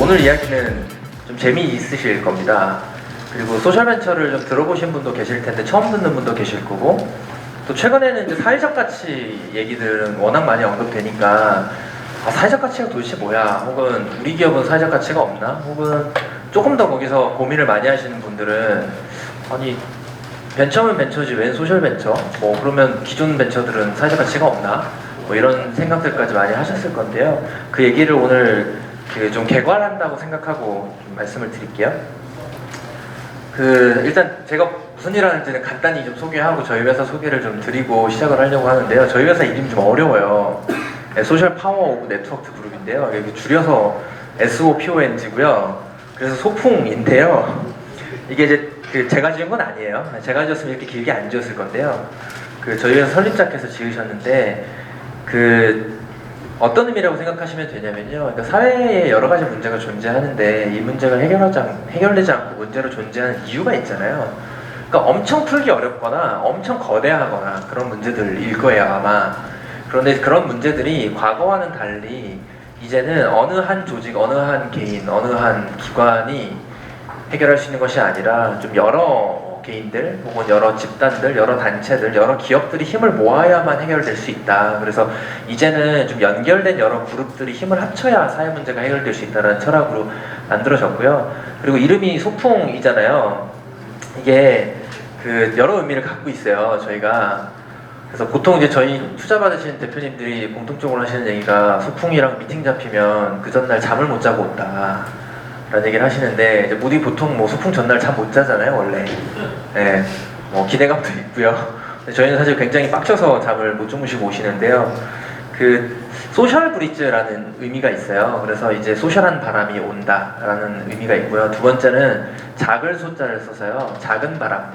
오늘 이야기는 좀 재미있으실 겁니다. 그리고 소셜벤처를 좀 들어보신 분도 계실 텐데 처음 듣는 분도 계실 거고, 또 최근에는 이제 사회적 가치 얘기들은 워낙 많이 언급되니까 사회적 가치가 도대체 뭐야? 혹은 우리 기업은 사회적 가치가 없나? 혹은 조금 더 거기서 고민을 많이 하시는 분들은 아니 벤처면 벤처지 웬 소셜 벤처? 뭐 그러면 기존 벤처들은 사회적 가치가 없나? 뭐 이런 생각들까지 많이 하셨을 건데요. 그 얘기를 오늘 좀 개괄한다고 생각하고 좀 말씀을 드릴게요. 일단 제가 무슨 일 하는지는 간단히 좀 소개하고 저희 회사 소개를 좀 드리고 시작을 하려고 하는데요. 저희 회사 이름이 좀 어려워요. 소셜 파워 오브 네트워크 그룹인데요. 여기 줄여서 SOPONG고요. 그래서 소풍인데요. 이게 이제 제가 지은 건 아니에요. 제가 지었으면 이렇게 길게 안 지었을 건데요. 저희 회사 설립자께서 지으셨는데 어떤 의미라고 생각하시면 되냐면요. 그러니까 사회에 여러 가지 문제가 존재하는데 이 문제가 해결되지 않고 문제로 존재하는 이유가 있잖아요. 그러니까 엄청 풀기 어렵거나 엄청 거대하거나 그런 문제들일 거예요, 아마. 그런데 그런 문제들이 과거와는 달리 이제는 어느 한 조직, 어느 한 개인, 어느 한 기관이 해결할 수 있는 것이 아니라 좀 여러 개인들 혹은 여러 집단들, 여러 단체들, 여러 기업들이 힘을 모아야만 해결될 수 있다. 그래서 이제는 좀 연결된 여러 그룹들이 힘을 합쳐야 사회 문제가 해결될 수 있다는 철학으로 만들어졌고요. 그리고 이름이 소풍이잖아요. 이게 여러 의미를 갖고 있어요, 저희가. 그래서 보통 이제 저희 투자 받으시는 대표님들이 공통적으로 하시는 얘기가 소풍이랑 미팅 잡히면 그 전날 잠을 못 자고 온다 라는 얘기를 하시는데, 이제 모두 보통 뭐 소풍 전날 잠 못 자잖아요, 원래. 네, 뭐 기대감도 있고요. 저희는 사실 굉장히 빡쳐서 잠을 못 주무시고 오시는데요. 소셜 브릿지라는 의미가 있어요. 그래서 이제 소셜한 바람이 온다라는 의미가 있고요. 두 번째는 작을 소자를 써서요, 작은 바람.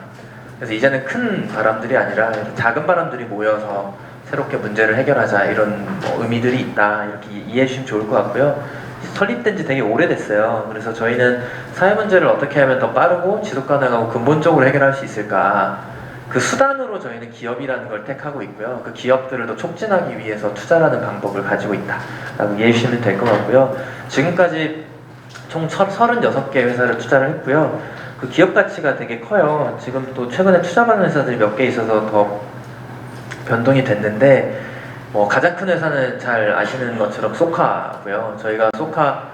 그래서 이제는 큰 바람들이 아니라 작은 바람들이 모여서 새롭게 문제를 해결하자, 이런 의미들이 있다, 이렇게 이해해 주시면 좋을 것 같고요. 설립된 지 되게 오래됐어요. 그래서 저희는 사회 문제를 어떻게 하면 더 빠르고 지속 가능하고 근본적으로 해결할 수 있을까, 그 수단으로 저희는 기업이라는 걸 택하고 있고요. 그 기업들을 더 촉진하기 위해서 투자라는 방법을 가지고 있다라고 이해해 주시면 될 것 같고요. 지금까지 총 36개 회사를 투자를 했고요. 그 기업 가치가 되게 커요. 지금 또 최근에 투자받는 회사들이 몇 개 있어서 더 변동이 됐는데, 가장 큰 회사는 잘 아시는 것처럼 소카고요. 저희가 소카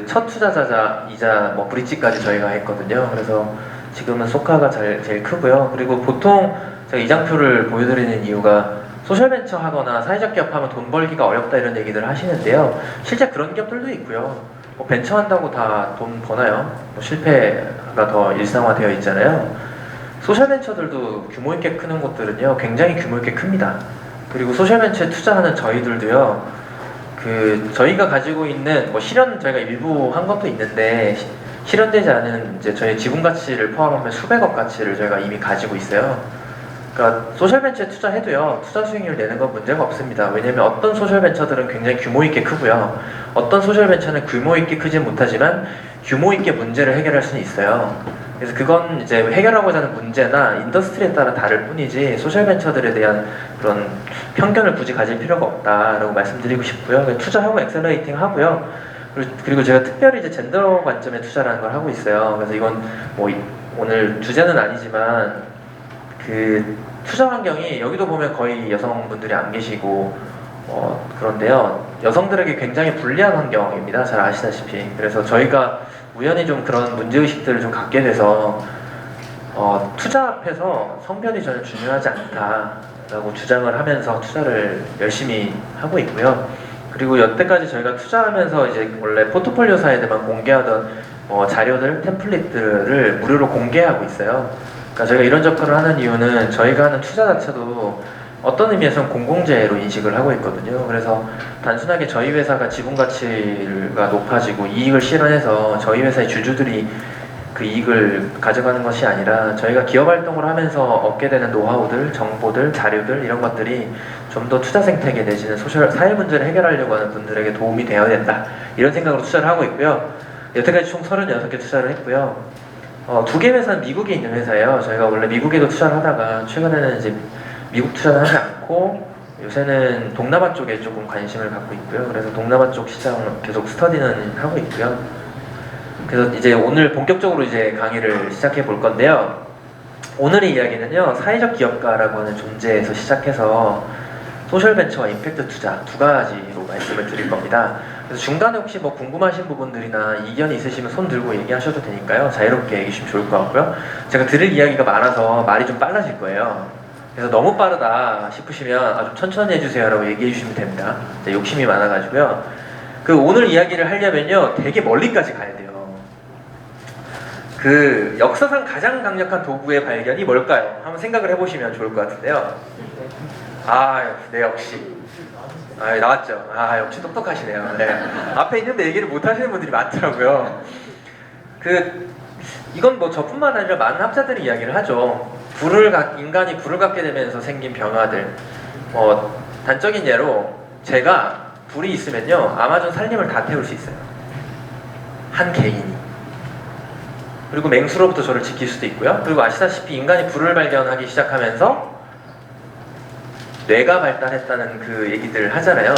첫 투자자이자 브릿지까지 저희가 했거든요. 그래서 지금은 소카가 제일 크고요. 그리고 보통 제가 이 장표를 보여드리는 이유가 소셜벤처 하거나 사회적 기업 하면 돈 벌기가 어렵다 이런 얘기들 하시는데요. 실제 그런 기업들도 있고요. 벤처 한다고 다 돈 버나요? 실패가 더 일상화되어 있잖아요. 소셜벤처들도 규모 있게 크는 곳들은요, 굉장히 규모 있게 큽니다. 그리고 소셜벤처에 투자하는 저희들도요, 저희가 가지고 있는 실현 저희가 일부 한 것도 있는데 실현되지 않은 이제 저희 지분 가치를 포함하면 수백억 가치를 저희가 이미 가지고 있어요. 그러니까 소셜벤처에 투자해도요, 투자 수익률 내는 건 문제가 없습니다. 왜냐면 어떤 소셜벤처들은 굉장히 규모 있게 크고요, 어떤 소셜벤처는 규모 있게 크진 못하지만 규모 있게 문제를 해결할 수는 있어요. 그래서 그건 이제 해결하고자 하는 문제나 인더스트리에 따라 다를 뿐이지 소셜벤처들에 대한 그런 편견을 굳이 가질 필요가 없다라고 말씀드리고 싶고요. 투자하고 엑셀러레이팅 하고요. 그리고 제가 특별히 이제 젠더 관점의 투자라는 걸 하고 있어요. 그래서 이건 오늘 주제는 아니지만 투자 환경이 여기도 보면 거의 여성분들이 안 계시고 그런데요, 여성들에게 굉장히 불리한 환경입니다. 잘 아시다시피. 그래서 저희가 우연히 좀 그런 문제의식들을 좀 갖게 돼서 투자 앞에서 성별이 전혀 중요하지 않다라고 주장을 하면서 투자를 열심히 하고 있고요. 그리고 여태까지 저희가 투자하면서 이제 원래 포트폴리오 사이드만 공개하던 자료들, 템플릿들을 무료로 공개하고 있어요. 그러니까 저희가 이런 접근을 하는 이유는 저희가 하는 투자 자체도 어떤 의미에서는 공공재로 인식을 하고 있거든요. 그래서 단순하게 저희 회사가 지분 가치가 높아지고 이익을 실현해서 저희 회사의 주주들이 그 이익을 가져가는 것이 아니라 저희가 기업 활동을 하면서 얻게 되는 노하우들, 정보들, 자료들, 이런 것들이 좀 더 투자 생태계 내지는 사회 문제를 해결하려고 하는 분들에게 도움이 되어야 된다, 이런 생각으로 투자를 하고 있고요. 여태까지 총 36개 투자를 했고요. 2개 회사는 미국에 있는 회사예요. 저희가 원래 미국에도 투자를 하다가 최근에는 이제 미국 투자는 하지 않고 요새는 동남아 쪽에 조금 관심을 갖고 있고요. 그래서 동남아 쪽 시장을 계속 스터디는 하고 있고요. 그래서 이제 오늘 본격적으로 이제 강의를 시작해 볼 건데요. 오늘의 이야기는요, 사회적 기업가라고 하는 존재에서 시작해서 소셜벤처와 임팩트 투자 두 가지로 말씀을 드릴 겁니다. 그래서 중간에 혹시 뭐 궁금하신 부분들이나 이견이 있으시면 손 들고 얘기하셔도 되니까요. 자유롭게 얘기해 주시면 좋을 것 같고요. 제가 들을 이야기가 많아서 말이 좀 빨라질 거예요. 그래서 너무 빠르다 싶으시면 좀 천천히 해주세요 라고 얘기해 주시면 됩니다. 욕심이 많아가지고요. 그 오늘 이야기를 하려면요, 되게 멀리까지 가야 돼요. 그 역사상 가장 강력한 도구의 발견이 뭘까요? 한번 생각을 해보시면 좋을 것 같은데요. 네, 역시. 나왔죠. 역시 똑똑하시네요. 네. 앞에 있는데 얘기를 못 하시는 분들이 많더라고요. 이건 뭐 저뿐만 아니라 많은 학자들이 이야기를 하죠. 인간이 불을 갖게 되면서 생긴 변화들. 단적인 예로 제가 불이 있으면요, 아마존 산림을 다 태울 수 있어요. 한 개인이. 그리고 맹수로부터 저를 지킬 수도 있고요. 그리고 아시다시피 인간이 불을 발견하기 시작하면서 뇌가 발달했다는 그 얘기들을 하잖아요.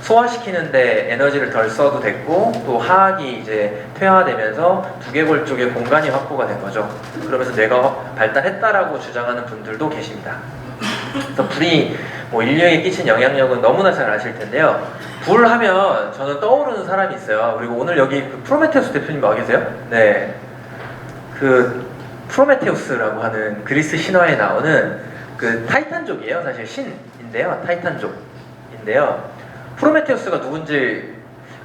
소화시키는데 에너지를 덜 써도 됐고, 또 하악이 이제 퇴화되면서 두개골 쪽에 공간이 확보가 된 거죠. 그러면서 뇌가 발달했다라고 주장하는 분들도 계십니다. 그래서 불이 뭐 인류에게 끼친 영향력은 너무나 잘 아실 텐데요. 불 하면 저는 떠오르는 사람이 있어요. 그리고 오늘 여기 프로메테우스 대표님 와 계세요? 네. 프로메테우스라고 하는 그리스 신화에 나오는 타이탄족이에요. 사실 신인데요. 타이탄족인데요. 프로메테우스가 누군지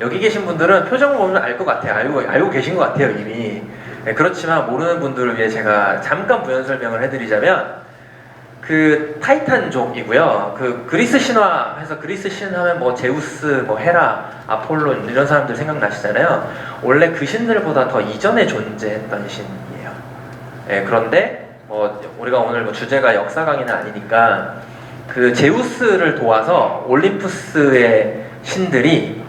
여기 계신 분들은 표정을 보면 알 것 같아요. 알고 계신 것 같아요, 이미. 네, 그렇지만 모르는 분들을 위해 제가 잠깐 부연 설명을 해드리자면, 타이탄족이고요. 그리스 신화에서 그리스 신 하면 뭐 제우스, 뭐 헤라, 아폴론 이런 사람들 생각나시잖아요. 원래 그 신들보다 더 이전에 존재했던 신이에요. 네, 그런데 우리가 오늘 주제가 역사 강의는 아니니까 제우스를 도와서 올림푸스의 신들이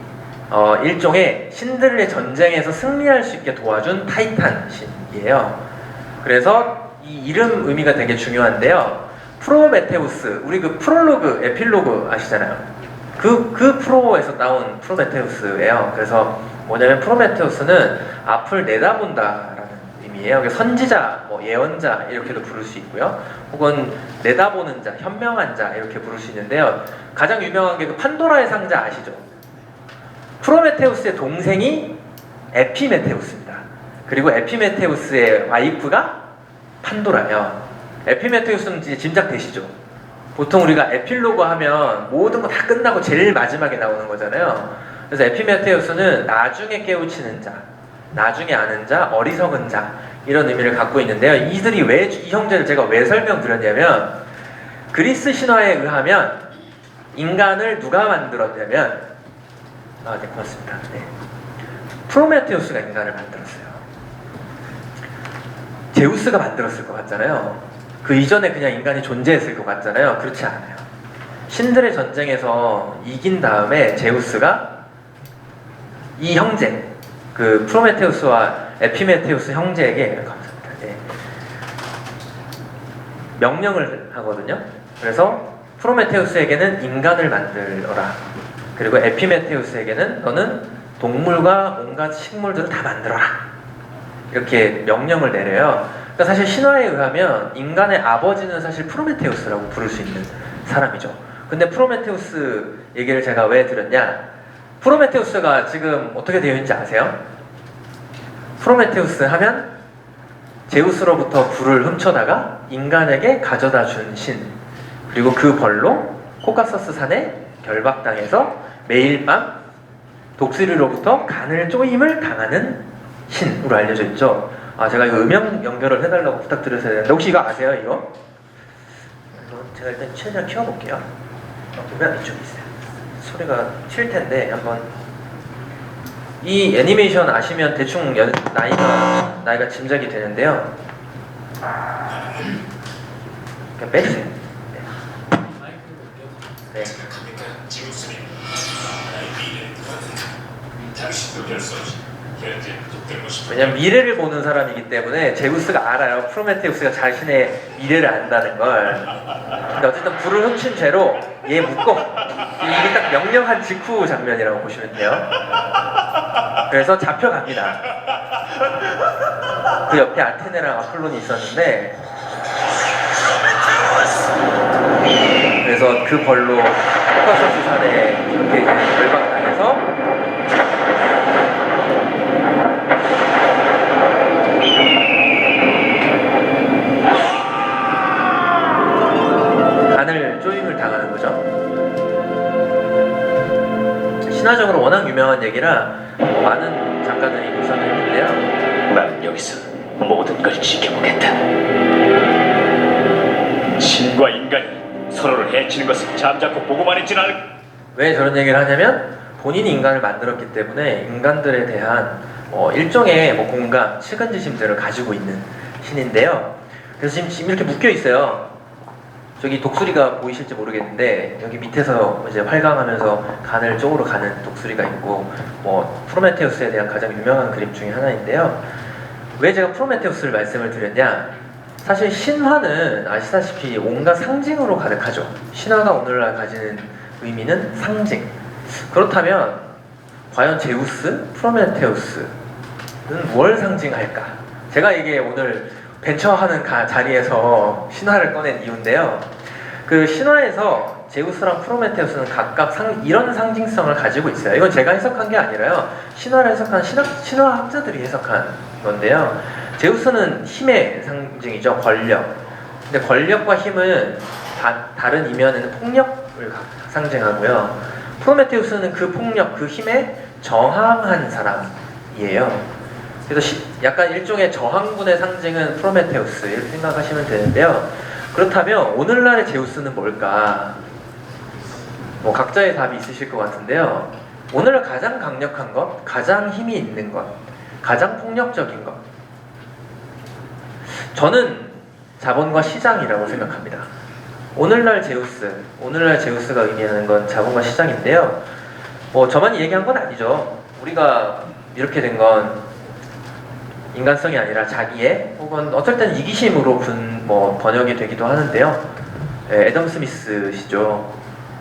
일종의 신들의 전쟁에서 승리할 수 있게 도와준 타이탄 신이에요. 그래서 이 이름 의미가 되게 중요한데요. 프로메테우스, 우리 프롤로그, 에필로그 아시잖아요. 그 프로에서 나온 프로메테우스예요. 그래서 뭐냐면 프로메테우스는 앞을 내다본다라는 의미예요. 선지자, 예언자 이렇게도 부를 수 있고요. 혹은 내다보는 자, 현명한 자 이렇게 부를 수 있는데요. 가장 유명한 게 판도라의 상자 아시죠? 프로메테우스의 동생이 에피메테우스입니다. 그리고 에피메테우스의 와이프가 판도라예요. 에피메테우스는 이제 짐작되시죠? 보통 우리가 에필로그 하면 모든 거 다 끝나고 제일 마지막에 나오는 거잖아요. 그래서 에피메테우스는 나중에 깨우치는 자, 나중에 아는 자, 어리석은 자 이런 의미를 갖고 있는데요. 이들이 이 형제를 제가 왜 설명드렸냐면, 그리스 신화에 의하면 인간을 누가 만들었냐면, 네, 고맙습니다. 네. 프로메테우스가 인간을 만들었어요. 제우스가 만들었을 것 같잖아요. 그 이전에 그냥 인간이 존재했을 것 같잖아요. 그렇지 않아요. 신들의 전쟁에서 이긴 다음에 제우스가 이 형제, 프로메테우스와 에피메테우스 형제에게, 감사합니다. 네, 명령을 하거든요. 그래서 프로메테우스에게는 인간을 만들어라. 그리고 에피메테우스에게는 너는 동물과 온갖 식물들을 다 만들어라. 이렇게 명령을 내려요. 그러니까 사실 신화에 의하면 인간의 아버지는 사실 프로메테우스라고 부를 수 있는 사람이죠. 근데 프로메테우스 얘기를 제가 왜 드렸냐? 프로메테우스가 지금 어떻게 되어 있는지 아세요? 프로메테우스 하면 제우스로부터 불을 훔쳐다가 인간에게 가져다 준 신, 그리고 그 벌로 코카서스 산에 결박당해서 매일 밤 독수리로부터 간을 쪼임을 당하는 신으로 알려져 있죠. 제가 이거 음영 연결을 해달라고 부탁드렸어야 되는데, 혹시 이거 아세요, 이거? 제가 일단 최대한 키워볼게요. 보면 이쪽에 있어요. 소리가 튈 텐데, 한번. 이 애니메이션 아시면 대충 나이가 짐작이 되는데요. 그냥 빼주세요. 네. 왜냐면 미래를 보는 사람이기 때문에 제우스가 알아요. 프로메테우스가 자신의 미래를 안다는 걸. 근데 어쨌든 불을 훔친 죄로 얘 묶어. 이게 딱 명령한 직후 장면이라고 보시면 돼요. 그래서 잡혀갑니다. 그 옆에 아테네랑 아폴론이 있었는데, 그래서 그 벌로 코카소스 산에 이렇게 이제 결박당해서 간을 조임을 당하는 거죠. 신화적으로 워낙 유명한 얘기라 많은 작가들이 구상을 했는데요. 나는 여기서 모든 걸 지켜보겠다. 신과 인간이 서로를 해치는 것을 잠자코 보고만 있진 않을. 왜 저런 얘기를 하냐면 본인이 인간을 만들었기 때문에 인간들에 대한 일종의 공감, 측은지심들을 가지고 있는 신인데요. 그래서 지금 이렇게 묶여 있어요. 저기 독수리가 보이실지 모르겠는데 여기 밑에서 이제 활강하면서 간을 쪽으로 가는 독수리가 있고 프로메테우스에 대한 가장 유명한 그림 중에 하나인데요. 왜 제가 프로메테우스를 말씀을 드렸냐? 사실 신화는 아시다시피 온갖 상징으로 가득하죠. 신화가 오늘날 가지는 의미는 상징. 그렇다면 과연 제우스, 프로메테우스는 뭘 상징할까? 제가 이게 오늘 벤처하는 자리에서 신화를 꺼낸 이유인데요. 그 신화에서 제우스랑 프로메테우스는 각각 이런 상징성을 가지고 있어요. 이건 제가 해석한 게 아니라요. 신화를 해석한 신화학자들이 해석한 건데요. 제우스는 힘의 상징이죠. 권력. 근데 권력과 힘은 다른 이면에는 폭력을 상징하고요. 프로메테우스는 그 폭력, 그 힘에 저항한 사람이에요. 그래서 약간 일종의 저항군의 상징은 프로메테우스 이렇게 생각하시면 되는데요. 그렇다면 오늘날의 제우스는 뭘까? 각자의 답이 있으실 것 같은데요. 오늘날 가장 강력한 것, 가장 힘이 있는 것, 가장 폭력적인 것. 저는 자본과 시장이라고 생각합니다. 오늘날 제우스가 의미하는 건 자본과 시장인데요. 저만 얘기한 건 아니죠. 우리가 이렇게 된 건 인간성이 아니라 자기의 혹은 어쩔 때는 이기심으로 번역이 되기도 하는데요. 애덤 스미스시죠.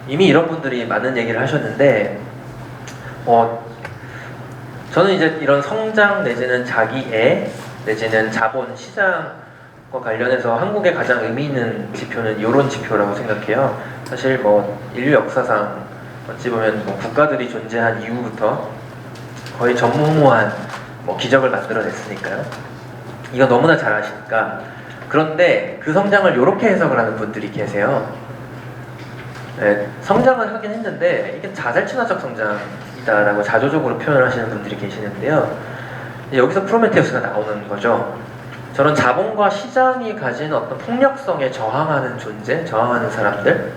이미 이런 분들이 많은 얘기를 하셨는데 저는 이제 이런 성장 내지는 자기애 내지는 자본 시장과 관련해서 한국의 가장 의미 있는 지표는 이런 지표라고 생각해요. 사실 인류 역사상 어찌 보면 국가들이 존재한 이후부터 거의 전무후무한 기적을 만들어냈으니까요. 이거 너무나 잘 아시니까. 그런데 그 성장을 이렇게 해석을 하는 분들이 계세요. 성장을 하긴 했는데 이게 자살친화적 성장이다라고 자조적으로 표현을 하시는 분들이 계시는데요. 여기서 프로메테우스가 나오는 거죠. 저런 자본과 시장이 가진 어떤 폭력성에 저항하는 존재, 저항하는 사람들,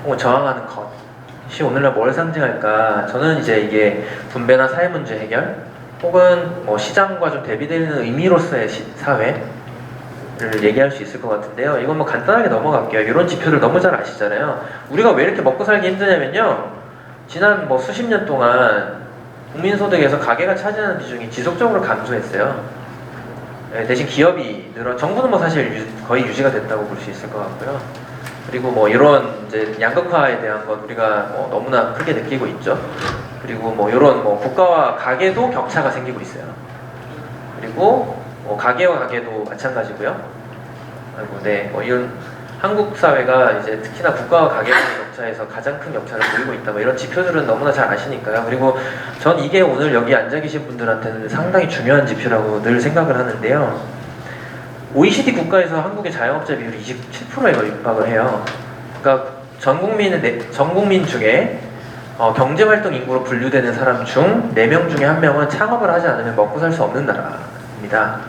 혹은 저항하는 것이 오늘날 뭘 상징할까? 저는 이제 이게 분배나 사회 문제 해결, 혹은 시장과 좀 대비되는 의미로서의 사회를 얘기할 수 있을 것 같은데요. 이건 간단하게 넘어갈게요. 이런 지표들 너무 잘 아시잖아요. 우리가 왜 이렇게 먹고 살기 힘드냐면요. 지난 수십 년 동안 국민소득에서 가계가 차지하는 비중이 지속적으로 감소했어요. 대신 기업이 정부는 사실 거의 유지가 됐다고 볼 수 있을 것 같고요. 그리고 이런 이제 양극화에 대한 것 우리가 너무나 크게 느끼고 있죠. 그리고 이런 국가와 가계도 격차가 생기고 있어요. 그리고 가계와 가계도 마찬가지고요. 이런 한국 사회가 이제 특히나 국가와 가계 간의 격차에서 가장 큰 격차를 보이고 있다. 이런 지표들은 너무나 잘 아시니까요. 그리고 전 이게 오늘 여기 앉아 계신 분들한테는 상당히 중요한 지표라고 늘 생각을 하는데요. OECD 국가에서 한국의 자영업자 비율이 27%에 육박을 해요. 그러니까 전 국민 중에 경제활동 인구로 분류되는 사람 중 4명 중에 1명은 창업을 하지 않으면 먹고 살 수 없는 나라입니다.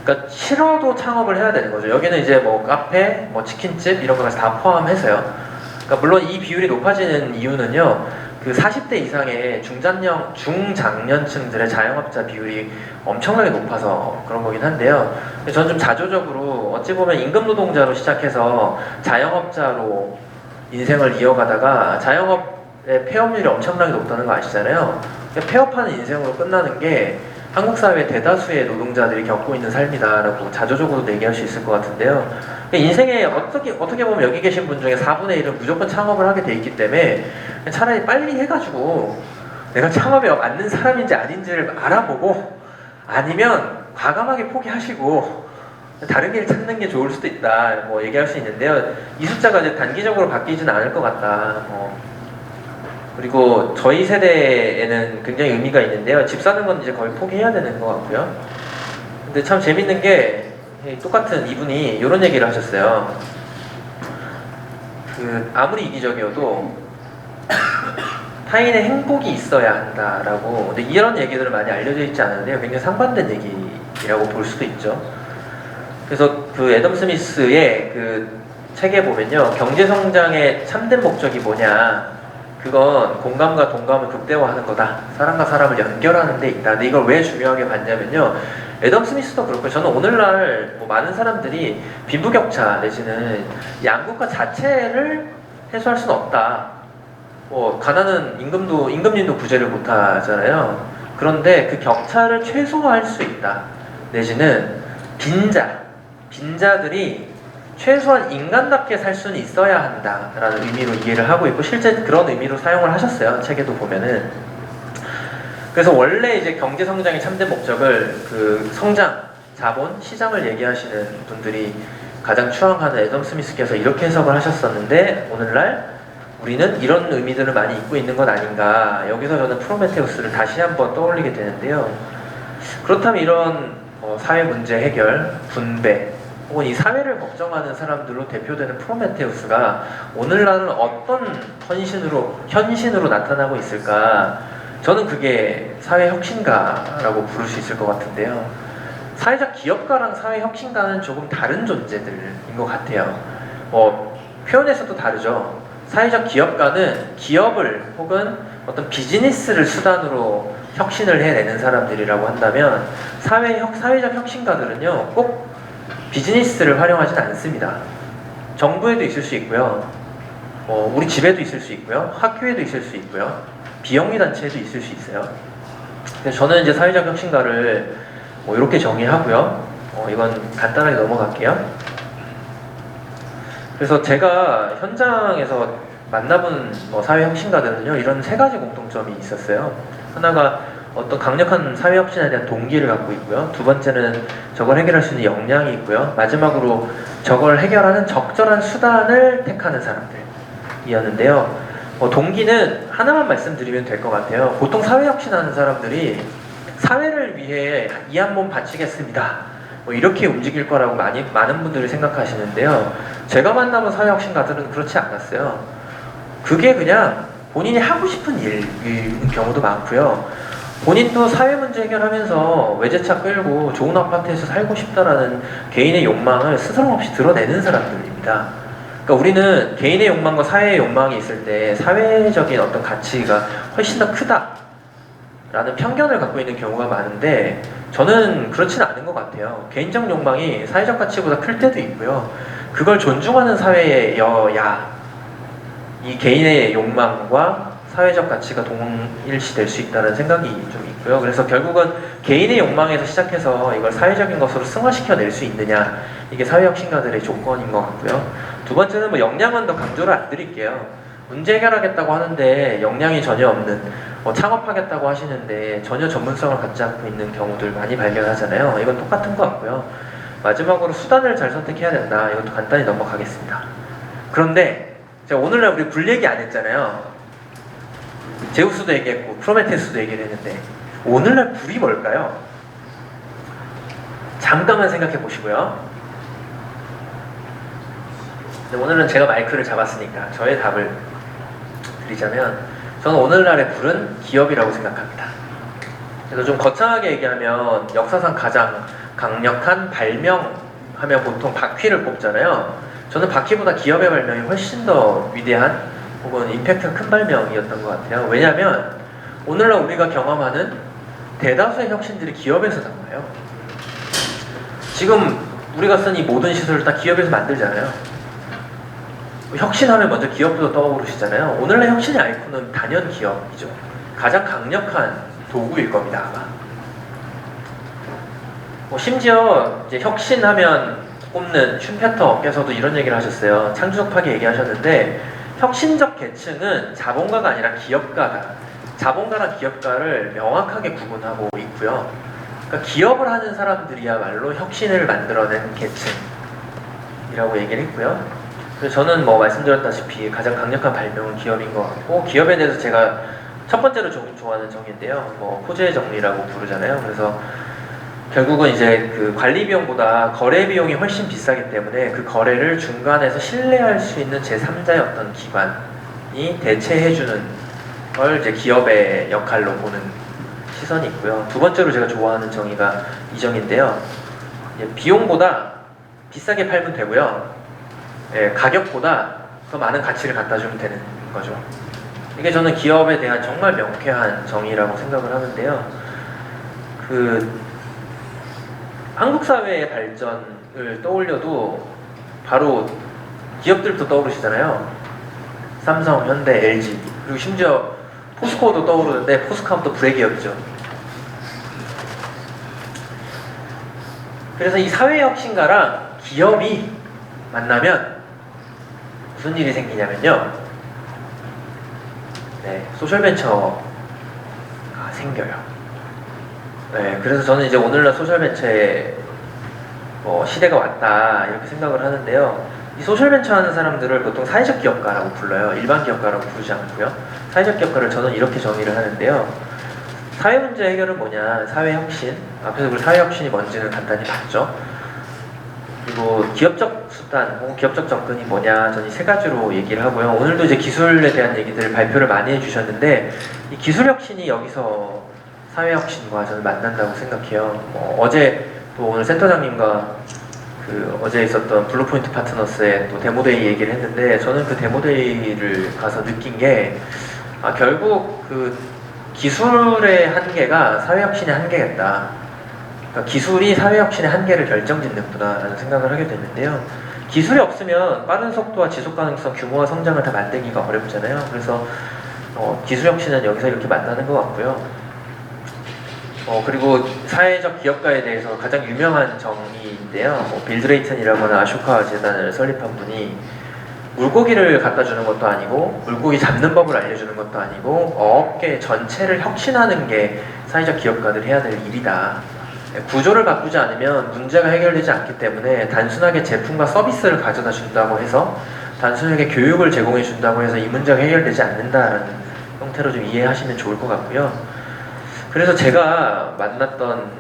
그러니까 싫어도 창업을 해야 되는 거죠. 여기는 이제 카페, 치킨집 이런 것까지 다 포함해서요. 그러니까 물론 이 비율이 높아지는 이유는요. 그 40대 이상의 중장년층들의 자영업자 비율이 엄청나게 높아서 그런 거긴 한데요. 저는 좀 자조적으로 어찌 보면 임금 노동자로 시작해서 자영업자로 인생을 이어가다가 자영업의 폐업률이 엄청나게 높다는 거 아시잖아요. 폐업하는 인생으로 끝나는 게 한국 사회 대다수의 노동자들이 겪고 있는 삶이다라고 자조적으로 얘기할 수 있을 것 같은데요. 인생에 어떻게 보면 여기 계신 분 중에 4분의 1은 무조건 창업을 하게 돼 있기 때문에 차라리 빨리 해가지고 내가 창업에 맞는 사람인지 아닌지를 알아보고 아니면 과감하게 포기하시고 다른 길 찾는 게 좋을 수도 있다 뭐 얘기할 수 있는데요. 이 숫자가 이제 단기적으로 바뀌지는 않을 것 같다. 그리고 저희 세대에는 굉장히 의미가 있는데요. 집 사는 건 이제 거의 포기해야 되는 것 같고요. 근데 참 재밌는 게 똑같은 이분이 이런 얘기를 하셨어요. 아무리 이기적이어도 타인의 행복이 있어야 한다라고. 근데 이런 얘기들은 많이 알려져 있지 않은데요. 굉장히 상반된 얘기라고 볼 수도 있죠. 그래서 애덤 스미스의 책에 보면요, 경제 성장의 참된 목적이 뭐냐? 그건 공감과 동감을 극대화하는 거다. 사람과 사람을 연결하는 데 있다. 근데 이걸 왜 중요하게 봤냐면요, 애덤 스미스도 그렇고 저는 오늘날 많은 사람들이 빈부격차 내지는 양극화 자체를 해소할 수는 없다. 가난한 임금님도 구제를 못하잖아요. 그런데 그 격차를 최소화할 수 있다. 내지는 빈자들이 최소한 인간답게 살 수는 있어야 한다라는 의미로 이해를 하고 있고, 실제 그런 의미로 사용을 하셨어요. 책에도 보면은. 그래서 원래 이제 경제 성장의 참된 목적을 성장, 자본, 시장을 얘기하시는 분들이 가장 추앙하는 애덤 스미스께서 이렇게 해석을 하셨었는데, 오늘날 우리는 이런 의미들을 많이 잊고 있는 건 아닌가. 여기서 저는 프로메테우스를 다시 한번 떠올리게 되는데요. 그렇다면 이런 사회 문제 해결, 분배, 혹은 이 사회를 걱정하는 사람들로 대표되는 프로메테우스가 오늘날은 어떤 현신으로 나타나고 있을까? 저는 그게 사회혁신가라고 부를 수 있을 것 같은데요. 사회적 기업가랑 사회혁신가는 조금 다른 존재들인 것 같아요. 표현에서도 다르죠. 사회적 기업가는 기업을 혹은 어떤 비즈니스를 수단으로 혁신을 해내는 사람들이라고 한다면, 사회적 혁신가들은요, 꼭 비즈니스를 활용하진 않습니다. 정부에도 있을 수 있고요, 우리 집에도 있을 수 있고요, 학교에도 있을 수 있고요, 비영리 단체에도 있을 수 있어요. 그래서 저는 이제 사회적 혁신가를 이렇게 정의하고요. 이건 간단하게 넘어갈게요. 그래서 제가 현장에서 만나본 사회혁신가들은요, 이런 세 가지 공통점이 있었어요. 하나가 어떤 강력한 사회혁신에 대한 동기를 갖고 있고요. 두 번째는 저걸 해결할 수 있는 역량이 있고요. 마지막으로 저걸 해결하는 적절한 수단을 택하는 사람들이었는데요. 동기는 하나만 말씀드리면 될 것 같아요. 보통 사회혁신하는 사람들이 사회를 위해 이 한 몸 바치겠습니다, 이렇게 움직일 거라고 많은 분들이 생각하시는데요. 제가 만나본 사회혁신가들은 그렇지 않았어요. 그게 그냥 본인이 하고 싶은 일인 경우도 많고요. 본인도 사회 문제 해결하면서 외제차 끌고 좋은 아파트에서 살고 싶다라는 개인의 욕망을 스스럼 없이 드러내는 사람들입니다. 그러니까 우리는 개인의 욕망과 사회의 욕망이 있을 때 사회적인 어떤 가치가 훨씬 더 크다라는 편견을 갖고 있는 경우가 많은데, 저는 그렇지는 않은 것 같아요. 개인적 욕망이 사회적 가치보다 클 때도 있고요. 그걸 존중하는 사회여야 이 개인의 욕망과 사회적 가치가 동일시될 수 있다는 생각이 좀 있고요. 그래서 결국은 개인의 욕망에서 시작해서 이걸 사회적인 것으로 승화시켜낼 수 있느냐, 이게 사회혁신가들의 조건인 것 같고요. 두 번째는 역량은 더 강조를 안 드릴게요. 문제 해결하겠다고 하는데 역량이 전혀 없는, 창업하겠다고 하시는데 전혀 전문성을 갖지 않고 있는 경우들 많이 발견하잖아요. 이건 똑같은 것 같고요. 마지막으로 수단을 잘 선택해야 된다. 이것도 간단히 넘어가겠습니다. 그런데 제가 오늘날 우리 불 얘기 안 했잖아요. 제우스도 얘기했고 프로메테우스도 얘기를 했는데, 오늘날 불이 뭘까요? 잠깐만 생각해 보시고요. 근데 오늘은 제가 마이크를 잡았으니까 저의 답을 드리자면, 저는 오늘날의 불은 기업이라고 생각합니다. 그래서 좀 거창하게 얘기하면 역사상 가장 강력한 발명하면 보통 바퀴를 꼽잖아요. 저는 바퀴보다 기업의 발명이 훨씬 더 위대한 혹은 임팩트가 큰 발명이었던 것 같아요. 왜냐하면 오늘날 우리가 경험하는 대다수의 혁신들이 기업에서 나와요. 지금 우리가 쓴 이 모든 시설을 다 기업에서 만들잖아요. 혁신하면 먼저 기업부터 떠오르시잖아요. 오늘날 혁신의 아이콘은 단연 기업이죠. 가장 강력한 도구일 겁니다, 아마. 심지어 이제 혁신하면 꼽는 슈페터께서도 이런 얘기를 하셨어요. 창조적 파괴 얘기하셨는데, 혁신적 계층은 자본가가 아니라 기업가다. 자본가랑 기업가를 명확하게 구분하고 있고요. 그러니까 기업을 하는 사람들이야말로 혁신을 만들어낸 계층이라고 얘기를 했고요. 그래서 저는 뭐 말씀드렸다시피 가장 강력한 발명은 기업인 것 같고, 기업에 대해서 제가 첫 번째로 좋아하는 정의인데요. 뭐 호재의 정리라고 부르잖아요. 그래서 결국은 이제 그 관리 비용보다 거래 비용이 훨씬 비싸기 때문에 그 거래를 중간에서 신뢰할 수 있는 제3자의 어떤 기관이 대체해주는 걸 이제 기업의 역할로 보는 시선이 있고요. 두 번째로 제가 좋아하는 정의가 이 정의인데요. 비용보다 비싸게 팔면 되고요. 가격보다 더 많은 가치를 갖다 주면 되는 거죠. 이게 저는 기업에 대한 정말 명쾌한 정의라고 생각을 하는데요. 한국 사회의 발전을 떠올려도 바로 기업들부터 떠오르시잖아요. 삼성, 현대, LG, 그리고 심지어 포스코도 떠오르는데 포스코하면 또 불의기업이죠. 그래서 이 사회혁신가랑 기업이 만나면 무슨 일이 생기냐면요. 소셜벤처가 생겨요. 그래서 저는 이제 오늘날 소셜벤처의 시대가 왔다 이렇게 생각을 하는데요. 이 소셜벤처 하는 사람들을 보통 사회적 기업가라고 불러요. 일반 기업가라고 부르지 않고요. 사회적 기업가를 저는 이렇게 정의를 하는데요. 사회 문제 해결은 뭐냐? 사회혁신. 앞에서 그 사회혁신이 뭔지는 간단히 봤죠. 그리고 기업적 수단 혹은 기업적 접근이 뭐냐? 저는 이 세 가지로 얘기를 하고요. 오늘도 이제 기술에 대한 얘기들 발표를 많이 해주셨는데, 이 기술혁신이 여기서 사회혁신과 저는 만난다고 생각해요. 어제 또 오늘 센터장님과 어제 있었던 블루포인트 파트너스의 또 데모데이 얘기를 했는데, 저는 그 데모데이를 가서 느낀 게 결국 기술의 한계가 사회혁신의 한계겠다. 그러니까 기술이 사회혁신의 한계를 결정짓는구나라는 생각을 하게 됐는데요. 기술이 없으면 빠른 속도와 지속가능성, 규모와 성장을 다 만들기가 어렵잖아요. 그래서 기술혁신은 여기서 이렇게 만나는 것 같고요. 그리고 사회적 기업가에 대해서 가장 유명한 정의인데요. 빌 드레이튼이라거나 아쇼카 재단을 설립한 분이 물고기를 갖다 주는 것도 아니고 물고기 잡는 법을 알려주는 것도 아니고 업계 전체를 혁신하는 게 사회적 기업가들이 해야 될 일이다. 구조를 바꾸지 않으면 문제가 해결되지 않기 때문에 단순하게 제품과 서비스를 가져다 준다고 해서, 단순하게 교육을 제공해 준다고 해서 이 문제가 해결되지 않는다라는 형태로 좀 이해하시면 좋을 것 같고요. 그래서 제가 만났던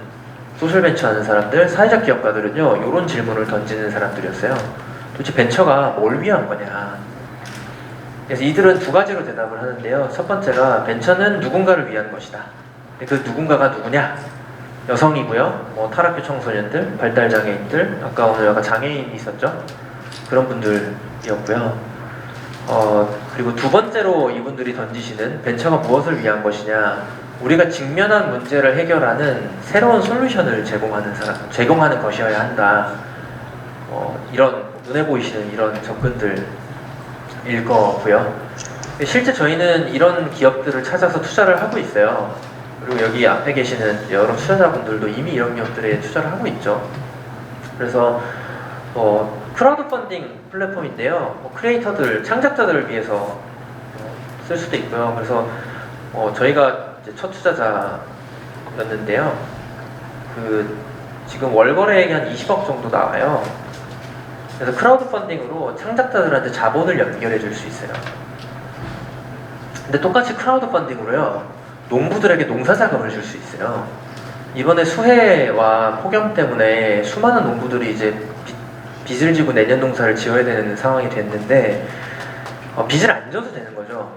소셜벤처 하는 사람들, 사회적 기업가들은요, 이런 질문을 던지는 사람들이었어요. 도대체 벤처가 뭘 위한 거냐? 그래서 이들은 두 가지로 대답을 하는데요. 첫 번째가 벤처는 누군가를 위한 것이다. 그 누군가가 누구냐? 여성이고요. 탈학교 청소년들, 발달장애인들, 아까 오늘 약간 장애인이 있었죠? 그런 분들이었고요. 그리고 두 번째로 이분들이 던지시는 벤처가 무엇을 위한 것이냐? 우리가 직면한 문제를 해결하는 새로운 솔루션을 제공하는 것이어야 한다. 이런 눈에 보이시는 이런 접근들일 거고요. 실제 저희는 이런 기업들을 찾아서 투자를 하고 있어요. 그리고 여기 앞에 계시는 여러 투자자분들도 이미 이런 기업들에 투자를 하고 있죠. 그래서 크라우드 펀딩 플랫폼인데요. 크리에이터들, 창작자들을 위해서 쓸 수도 있고요. 그래서 저희가 이제 첫 투자자였는데요. 지금 월거래액이 한 20억 정도 나와요. 그래서 크라우드 펀딩으로 창작자들한테 자본을 연결해 줄 수 있어요. 근데 똑같이 크라우드 펀딩으로요, 농부들에게 농사 자금을 줄 수 있어요. 이번에 수해와 폭염 때문에 수많은 농부들이 이제 빚을 지고 내년 농사를 지어야 되는 상황이 됐는데, 빚을 안 져도 되는 거죠.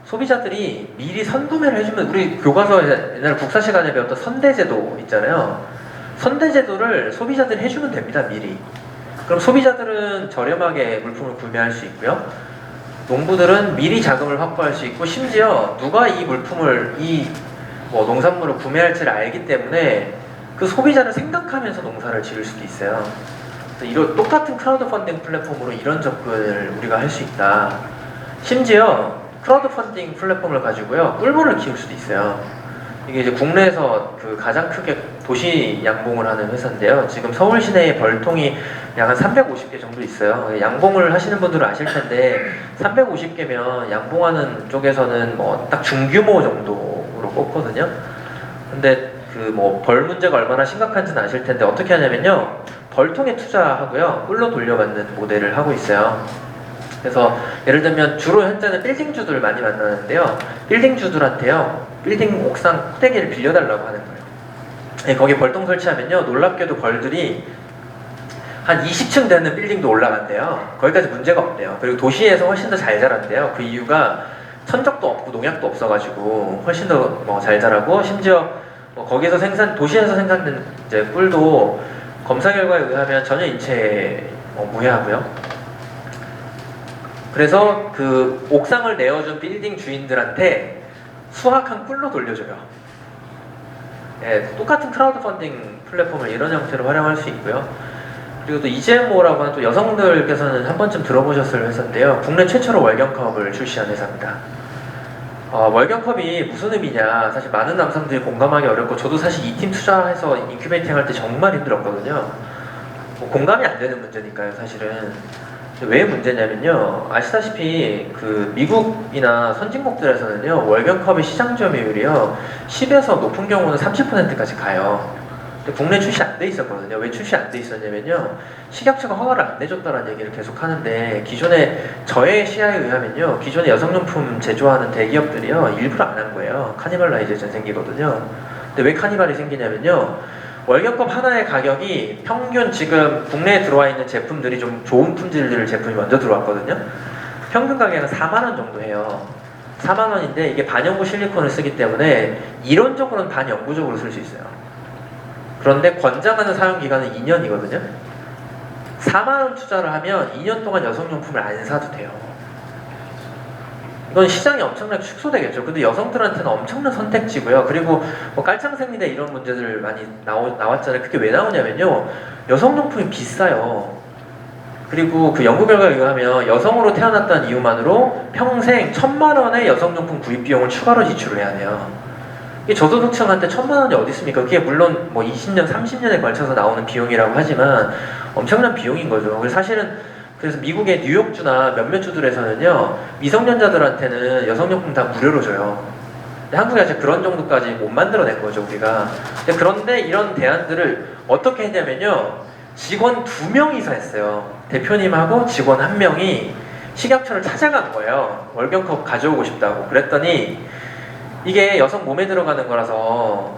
소비자들이 미리 선구매를 해주면, 우리 교과서에 옛날 국사 시간에 배웠던 선대제도 있잖아요. 선대제도를 소비자들이 해주면 됩니다, 미리. 그럼 소비자들은 저렴하게 물품을 구매할 수 있고요. 농부들은 미리 자금을 확보할 수 있고, 심지어 누가 이 물품을, 농산물을 구매할지를 알기 때문에 그 소비자를 생각하면서 농사를 지을 수도 있어요. 이런 똑같은 크라우드 펀딩 플랫폼으로 이런 접근을 우리가 할 수 있다. 심지어 크라우드 펀딩 플랫폼을 가지고요, 꿀벌을 키울 수도 있어요. 이게 이제 국내에서 가장 크게 도시 양봉을 하는 회사인데요. 지금 서울 시내에 벌통이 약 한 350개 정도 있어요. 양봉을 하시는 분들은 아실 텐데 350개면 양봉하는 쪽에서는 딱 중규모 정도 전공으로 꼽거든요. 근데 그 뭐 벌 문제가 얼마나 심각한지는 아실 텐데 어떻게 하냐면요. 벌통에 투자하고요. 꿀로 돌려받는 모델을 하고 있어요. 그래서 예를 들면 주로 현재는 빌딩주들 많이 만나는데요. 빌딩주들한테요. 빌딩 옥상 포대기를 빌려달라고 하는 거예요. 네, 거기 벌통 설치하면요. 놀랍게도 벌들이 한 20층 되는 빌딩도 올라간대요. 거기까지 문제가 없대요. 그리고 도시에서 훨씬 더 잘 자란대요. 그 이유가 천적도 없고 농약도 없어가지고 훨씬 더 뭐 잘 자라고 심지어 뭐 거기서 도시에서 생산된 이제 꿀도 검사 결과에 의하면 전혀 인체에 무해하고요. 그래서 그 옥상을 내어준 빌딩 주인들한테 수확한 꿀로 돌려줘요. 예, 똑같은 크라우드 펀딩 플랫폼을 이런 형태로 활용할 수 있고요. 그리고 또 이제모라고 하는 또 여성들께서는 한 번쯤 들어보셨을 회사인데요. 국내 최초로 월경컵을 출시한 회사입니다. 월경컵이 무슨 의미냐, 사실 많은 남성들이 공감하기 어렵고 저도 사실 이 팀 투자해서 인큐베이팅 할 때 정말 힘들었거든요. 뭐 공감이 안 되는 문제니까요, 사실은. 왜 문제냐면요, 아시다시피 그 미국이나 선진국들에서는요 월경컵의 시장 점유율이요 10에서 높은 경우는 30%까지 가요. 근데 국내 출시 안 돼 있었거든요. 왜 출시 안 돼 있었냐면요, 식약처가 허가를 안 내줬다는 얘기를 계속 하는데, 기존에 저의 시야에 의하면요 기존에 여성용품 제조하는 대기업들이요 일부러 안 한 거예요. 카니발라이제이션 생기거든요. 근데 왜 카니발이 생기냐면요, 월경컵 하나의 가격이 평균 지금 국내에 들어와 있는 제품들이 좀 좋은 품질들 제품이 먼저 들어왔거든요. 평균 가격은 4만원 정도 해요. 4만원인데 이게 반영구 실리콘을 쓰기 때문에 이론적으로는 반영구적으로 쓸 수 있어요. 그런데 권장하는 사용기간은 2년이거든요. 4만원 투자를 하면 2년 동안 여성용품을 안 사도 돼요. 이건 시장이 엄청나게 축소되겠죠. 근데 여성들한테는 엄청난 선택지고요. 그리고 뭐 깔창생리대 이런 문제들 많이 나왔잖아요. 그게 왜 나오냐면요, 여성용품이 비싸요. 그리고 그 연구 결과에 의하면 여성으로 태어났다는 이유만으로 평생 1,000만원의 여성용품 구입 비용을 추가로 지출을 해야 돼요. 이게 저소득층한테 1,000만원이 어디 있습니까? 그게 물론 뭐 20년, 30년에 걸쳐서 나오는 비용이라고 하지만 엄청난 비용인 거죠. 그래서 사실은 그래서 미국의 뉴욕주나 몇몇 주들에서는요 미성년자들한테는 여성용품 다 무료로 줘요. 근데 한국이 아직 그런 정도까지 못 만들어낸 거죠, 우리가. 그런데 이런 대안들을 어떻게 했냐면요, 직원 2명이서 했어요. 대표님하고 직원 1명이 식약처를 찾아간 거예요. 월경컵 가져오고 싶다고. 그랬더니 이게 여성 몸에 들어가는 거라서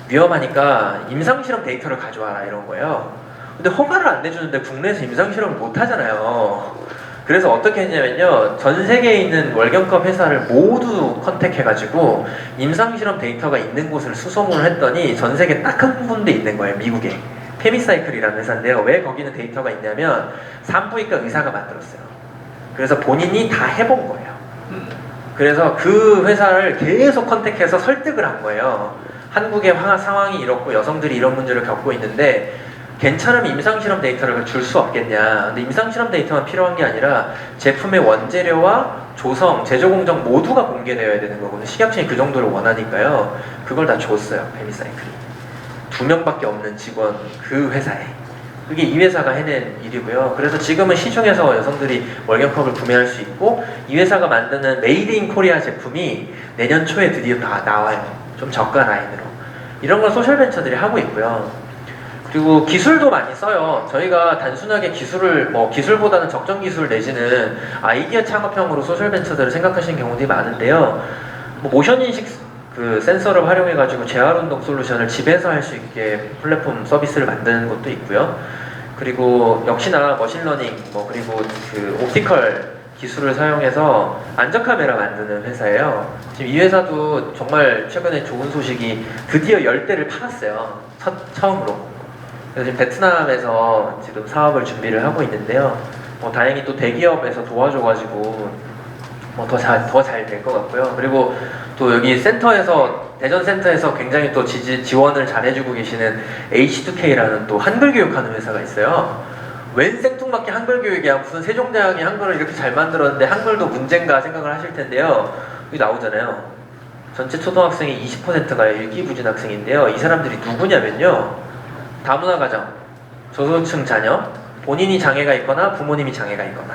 위험하니까 임상실험 데이터를 가져와라 이런 거예요. 근데 허가를 안 내주는데 국내에서 임상실험을 못 하잖아요. 그래서 어떻게 했냐면요, 전 세계에 있는 월경컵 회사를 모두 컨택해가지고 임상실험 데이터가 있는 곳을 수소문을 했더니 전 세계 딱 한 군데 있는 거예요, 미국에. 페미사이클이라는 회사인데요. 왜 거기는 데이터가 있냐면 산부인과 의사가 만들었어요. 그래서 본인이 다 해본 거예요. 그래서 그 회사를 계속 컨택해서 설득을 한 거예요. 한국의 상황이 이렇고 여성들이 이런 문제를 겪고 있는데 괜찮으면 임상실험 데이터를 줄 수 없겠냐. 근데 임상실험 데이터만 필요한 게 아니라 제품의 원재료와 조성, 제조 공정 모두가 공개되어야 되는 거거든요. 식약청이 그 정도를 원하니까요. 그걸 다 줬어요, 페미사이클이. 2명밖에 없는 직원 그 회사에. 그게 이 회사가 해낸 일이고요. 그래서 지금은 시중에서 여성들이 월경컵을 구매할 수 있고, 이 회사가 만드는 메이드 인 코리아 제품이 내년 초에 드디어 다 나와요. 좀 저가 라인으로. 이런 걸 소셜벤처들이 하고 있고요. 그리고 기술도 많이 써요. 저희가 단순하게 기술보다는 적정 기술 내지는 아이디어 창업형으로 소셜벤처들을 생각하시는 경우들이 많은데요. 모션인식 그 센서를 활용해가지고 재활운동 솔루션을 집에서 할 수 있게 플랫폼 서비스를 만드는 것도 있고요. 그리고 역시나 머신러닝, 그리고 그 옵티컬 기술을 사용해서 안전카메라 만드는 회사예요. 지금 이 회사도 정말 최근에 좋은 소식이 드디어 10대를 팔았어요. 처음으로. 그래서 지금 베트남에서 지금 사업을 준비를 하고 있는데요. 다행히 또 대기업에서 도와줘가지고 더 잘 될 것 같고요. 그리고 또 여기 대전 센터에서 굉장히 또 지원을 잘 해주고 계시는 H2K라는 또 한글 교육하는 회사가 있어요. 웬 생뚱맞게 한글 교육이야. 무슨 세종대왕이 한글을 이렇게 잘 만들었는데 한글도 문제인가 생각을 하실 텐데요. 여기 나오잖아요. 전체 초등학생의 20%가 일기부진 학생인데요. 이 사람들이 누구냐면요, 다문화 가정, 저소득층 자녀, 본인이 장애가 있거나 부모님이 장애가 있거나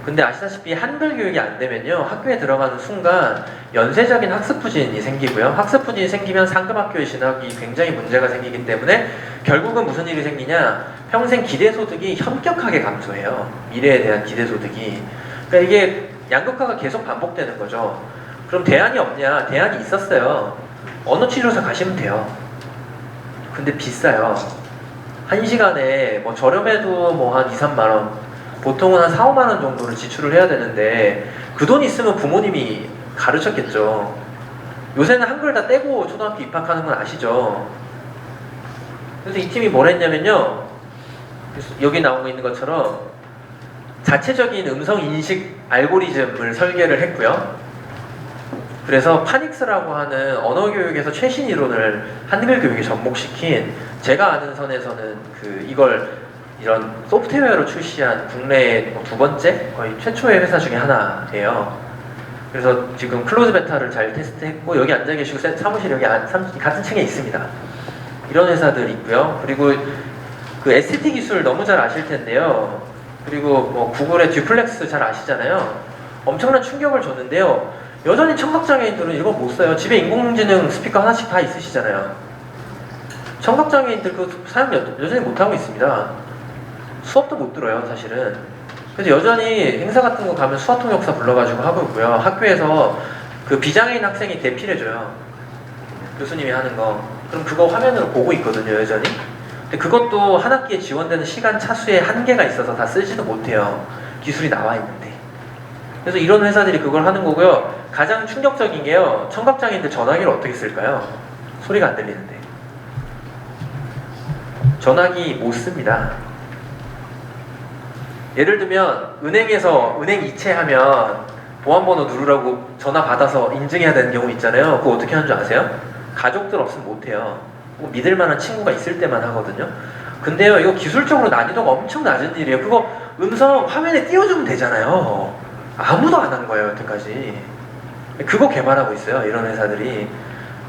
근데 아시다시피 한글 교육이 안 되면요, 학교에 들어가는 순간 연쇄적인 학습 부진이 생기고요. 학습 부진이 생기면 상급 학교에 진학이 굉장히 문제가 생기기 때문에 결국은 무슨 일이 생기냐, 평생 기대소득이 현격하게 감소해요. 미래에 대한 기대소득이. 그러니까 이게 양극화가 계속 반복되는 거죠. 그럼 대안이 없냐? 대안이 있었어요. 언어치료사 가시면 돼요. 근데 비싸요. 1시간에 뭐 저렴해도 뭐 한 2, 3만 원, 보통은 한 4, 5만 원 정도를 지출을 해야 되는데 그 돈 있으면 부모님이 가르쳤겠죠. 요새는 한글 다 떼고 초등학교 입학하는 건 아시죠? 그래서 이 팀이 뭘 했냐면요, 여기 나오고 있는 것처럼 자체적인 음성 인식 알고리즘을 설계를 했고요. 그래서 파닉스라고 하는 언어 교육에서 최신 이론을 한글 교육에 접목시킨, 제가 아는 선에서는 이런 소프트웨어로 출시한 국내의 두 번째, 거의 최초의 회사 중에 하나예요. 그래서 지금 클로즈 베타를 잘 테스트했고, 여기 앉아 계시고 사무실 여기 같은 층에 있습니다. 이런 회사들이 있고요. 그리고 그 ST 기술 너무 잘 아실 텐데요. 그리고 뭐 구글의 듀플렉스 잘 아시잖아요. 엄청난 충격을 줬는데요. 여전히 청각장애인들은 이거 못 써요. 집에 인공지능 스피커 하나씩 다 있으시잖아요. 청각장애인들 그 사용 여전히 못하고 있습니다. 수업도 못 들어요, 사실은. 그래서 여전히 행사 같은 거 가면 수화통역사 불러가지고 하고 있고요. 학교에서 그 비장애인 학생이 대필해줘요. 교수님이 하는 거. 그럼 그거 화면으로 보고 있거든요, 여전히. 근데 그것도 한 학기에 지원되는 시간 차수에 한계가 있어서 다 쓰지도 못해요. 기술이 나와 있는데. 그래서 이런 회사들이 그걸 하는 거고요. 가장 충격적인 게요, 청각장애인들 전화기를 어떻게 쓸까요? 소리가 안 들리는데. 전화기 못 씁니다. 예를 들면 은행에서 은행 이체하면 보안번호 누르라고 전화 받아서 인증해야 되는 경우 있잖아요. 그거 어떻게 하는 줄 아세요? 가족들 없으면 못해요. 믿을 만한 친구가 있을 때만 하거든요. 근데요, 이거 기술적으로 난이도가 엄청 낮은 일이에요. 그거 음성 화면에 띄워주면 되잖아요. 아무도 안 한 거예요, 여태까지. 그거 개발하고 있어요, 이런 회사들이.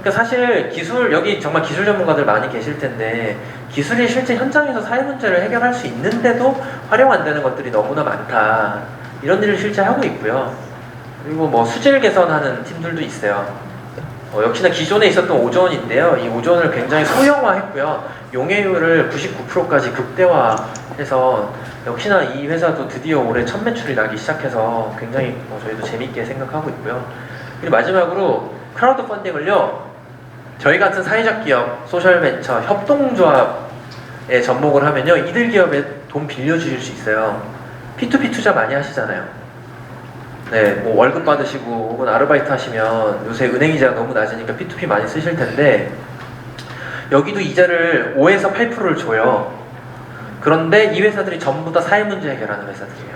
그러니까 사실 여기 정말 기술 전문가들 많이 계실 텐데, 기술이 실제 현장에서 사회 문제를 해결할 수 있는데도 활용 안 되는 것들이 너무나 많다. 이런 일을 실제 하고 있고요. 그리고 뭐 수질 개선하는 팀들도 있어요. 역시나 기존에 있었던 오존인데요. 이 오존을 굉장히 소형화했고요. 용해율을 99%까지 극대화해서, 역시나 이 회사도 드디어 올해 첫 매출이 나기 시작해서 굉장히 저희도 재밌게 생각하고 있고요. 그리고 마지막으로 크라우드 펀딩을요, 저희 같은 사회적 기업, 소셜벤처, 협동조합에 접목을 하면요, 이들 기업에 돈 빌려주실 수 있어요. P2P 투자 많이 하시잖아요. 네, 뭐 월급 받으시고 혹은 아르바이트 하시면 요새 은행 이자가 너무 낮으니까 P2P 많이 쓰실 텐데, 여기도 이자를 5에서 8%를 줘요. 그런데 이 회사들이 전부 다 사회 문제 해결하는 회사들이에요.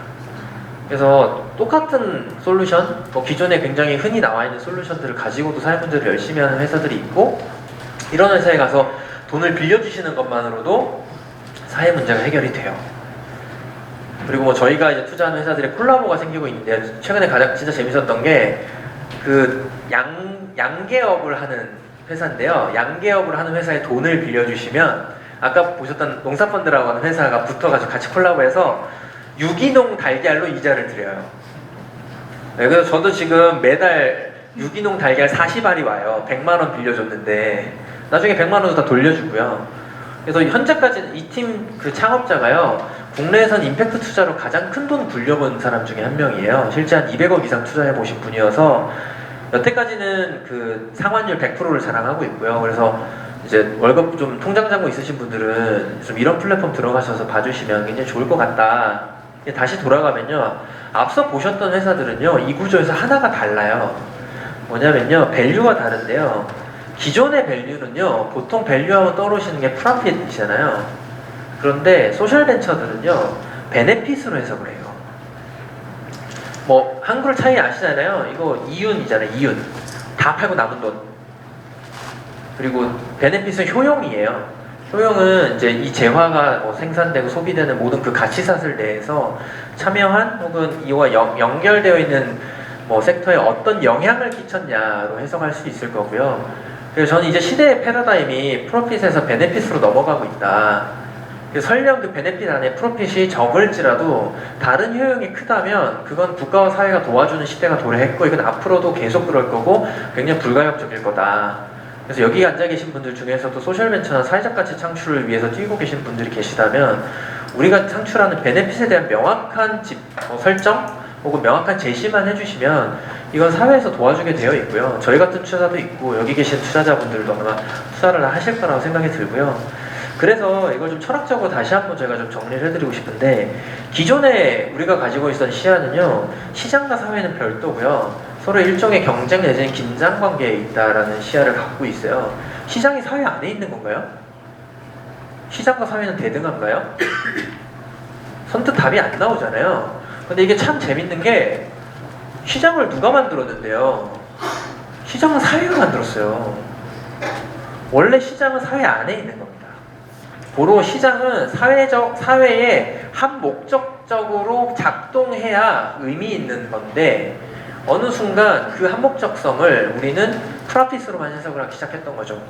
그래서 똑같은 솔루션, 기존에 굉장히 흔히 나와 있는 솔루션들을 가지고도 사회 문제를 열심히 하는 회사들이 있고, 이런 회사에 가서 돈을 빌려주시는 것만으로도 사회 문제가 해결이 돼요. 그리고 뭐 저희가 이제 투자하는 회사들의 콜라보가 생기고 있는데, 최근에 가장 진짜 재밌었던 게 그 양계업을 하는 회사인데요. 양계업을 하는 회사에 돈을 빌려주시면, 아까 보셨던 농사펀드라고 하는 회사가 붙어가지고 같이 콜라보해서 유기농 달걀로 이자를 드려요. 네, 그래서 저도 지금 매달 유기농 달걀 40알이 와요. 100만 원 빌려줬는데 나중에 100만 원도 다 돌려주고요. 그래서 현재까지 이 팀 그 창업자가요, 국내에선 임팩트 투자로 가장 큰 돈 굴려본 사람 중에 한 명이에요. 실제 한 200억 이상 투자해 보신 분이어서 여태까지는 그 상환율 100%를 자랑하고 있고요. 그래서 이제 월급 좀 통장 잔고 있으신 분들은 좀 이런 플랫폼 들어가셔서 봐주시면 굉장히 좋을 것 같다. 다시 돌아가면요, 앞서 보셨던 회사들은요, 이 구조에서 하나가 달라요. 뭐냐면요, 밸류가 다른데요. 기존의 밸류는요, 보통 밸류하면 떠오르시는 게 프로핏이잖아요. 그런데 소셜벤처들은요, 베네핏으로 해석을 해요. 뭐 한글 차이 아시잖아요. 이거 이윤이잖아요. 이윤. 다 팔고 남은 돈. 그리고 베네핏은 효용이에요. 효용은 이제 이 재화가 생산되고 소비되는 모든 그 가치사슬 내에서 참여한 혹은 이와 연결되어 있는 섹터에 어떤 영향을 끼쳤냐로 해석할 수 있을 거고요. 그래서 저는 이제 시대의 패러다임이 프로핏에서 베네핏으로 넘어가고 있다. 설령 그 베네핏 안에 프로핏이 적을지라도 다른 효용이 크다면 그건 국가와 사회가 도와주는 시대가 도래했고 이건 앞으로도 계속 그럴 거고 굉장히 불가역적일 거다. 그래서 여기 앉아 계신 분들 중에서도 소셜벤처나 사회적 가치 창출을 위해서 뛰고 계신 분들이 계시다면 우리가 창출하는 베네핏에 대한 명확한 설정 혹은 명확한 제시만 해주시면 이건 사회에서 도와주게 되어 있고요. 저희 같은 투자자도 있고 여기 계신 투자자분들도 아마 투자를 하실 거라고 생각이 들고요. 그래서 이걸 좀 철학적으로 다시 한번 제가 좀 정리를 해드리고 싶은데 기존에 우리가 가지고 있던 시야는요, 시장과 사회는 별도고요, 서로 일종의 경쟁 내지는 긴장 관계에 있다라는 시야를 갖고 있어요. 시장이 사회 안에 있는 건가요? 시장과 사회는 대등한가요? 선뜻 답이 안 나오잖아요. 근데 이게 참 재밌는 게 시장을 누가 만들었는데요? 시장은 사회가 만들었어요. 원래 시장은 사회 안에 있는 겁니다. 고로 시장은 사회에 한 목적적으로 작동해야 의미 있는 건데 어느 순간 그 한 목적성을 우리는 프라핏으로만 해석을 하기 시작했던 거죠.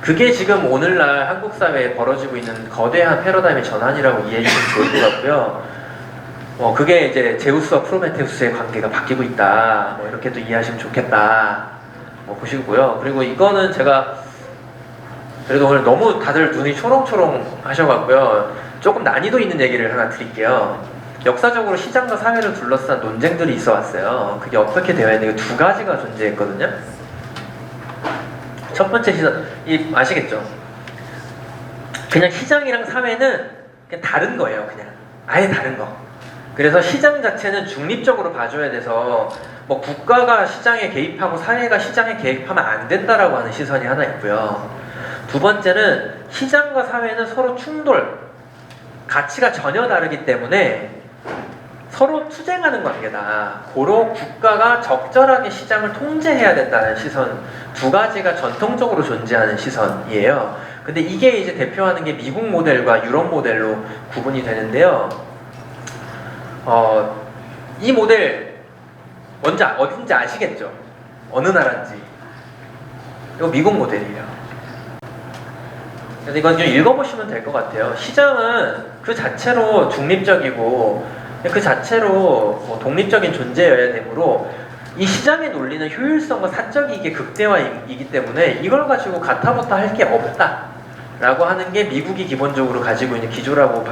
그게 지금 오늘날 한국 사회에 벌어지고 있는 거대한 패러다임의 전환이라고 이해해 주시면 좋을 것 같고요. 그게 이제 제우스와 프로메테우스의 관계가 바뀌고 있다. 이렇게 또 이해하시면 좋겠다. 보시고요. 그리고 이거는 제가 그래도 오늘 너무 다들 눈이 초롱초롱 하셔갖고요. 조금 난이도 있는 얘기를 하나 드릴게요. 역사적으로 시장과 사회를 둘러싼 논쟁들이 있어 왔어요. 그게 어떻게 되어 있는지 두 가지가 존재했거든요. 첫 번째 시장, 아시겠죠? 그냥 시장이랑 사회는 그냥 다른 거예요. 그냥 아예 다른 거. 그래서 시장 자체는 중립적으로 봐줘야 돼서 국가가 시장에 개입하고 사회가 시장에 개입하면 안 된다라고 하는 시선이 하나 있고요. 두 번째는 시장과 사회는 서로 충돌, 가치가 전혀 다르기 때문에 서로 투쟁하는 관계다. 고로 국가가 적절하게 시장을 통제해야 된다는 시선, 두 가지가 전통적으로 존재하는 시선이에요. 근데 이게 이제 대표하는 게 미국 모델과 유럽 모델로 구분이 되는데요. 이 모델 뭔지 어딘지 아시겠죠? 어느 나라인지. 이거 미국 모델이에요. 그래서 이건 좀 읽어보시면 될 것 같아요. 시장은 그 자체로 중립적이고 그 자체로 독립적인 존재여야 되므로 이 시장의 논리는 효율성과 사적 이익의 극대화이기 때문에 이걸 가지고 가타부타 할 게 없다 라고 하는 게 미국이 기본적으로 가지고 있는 기조라고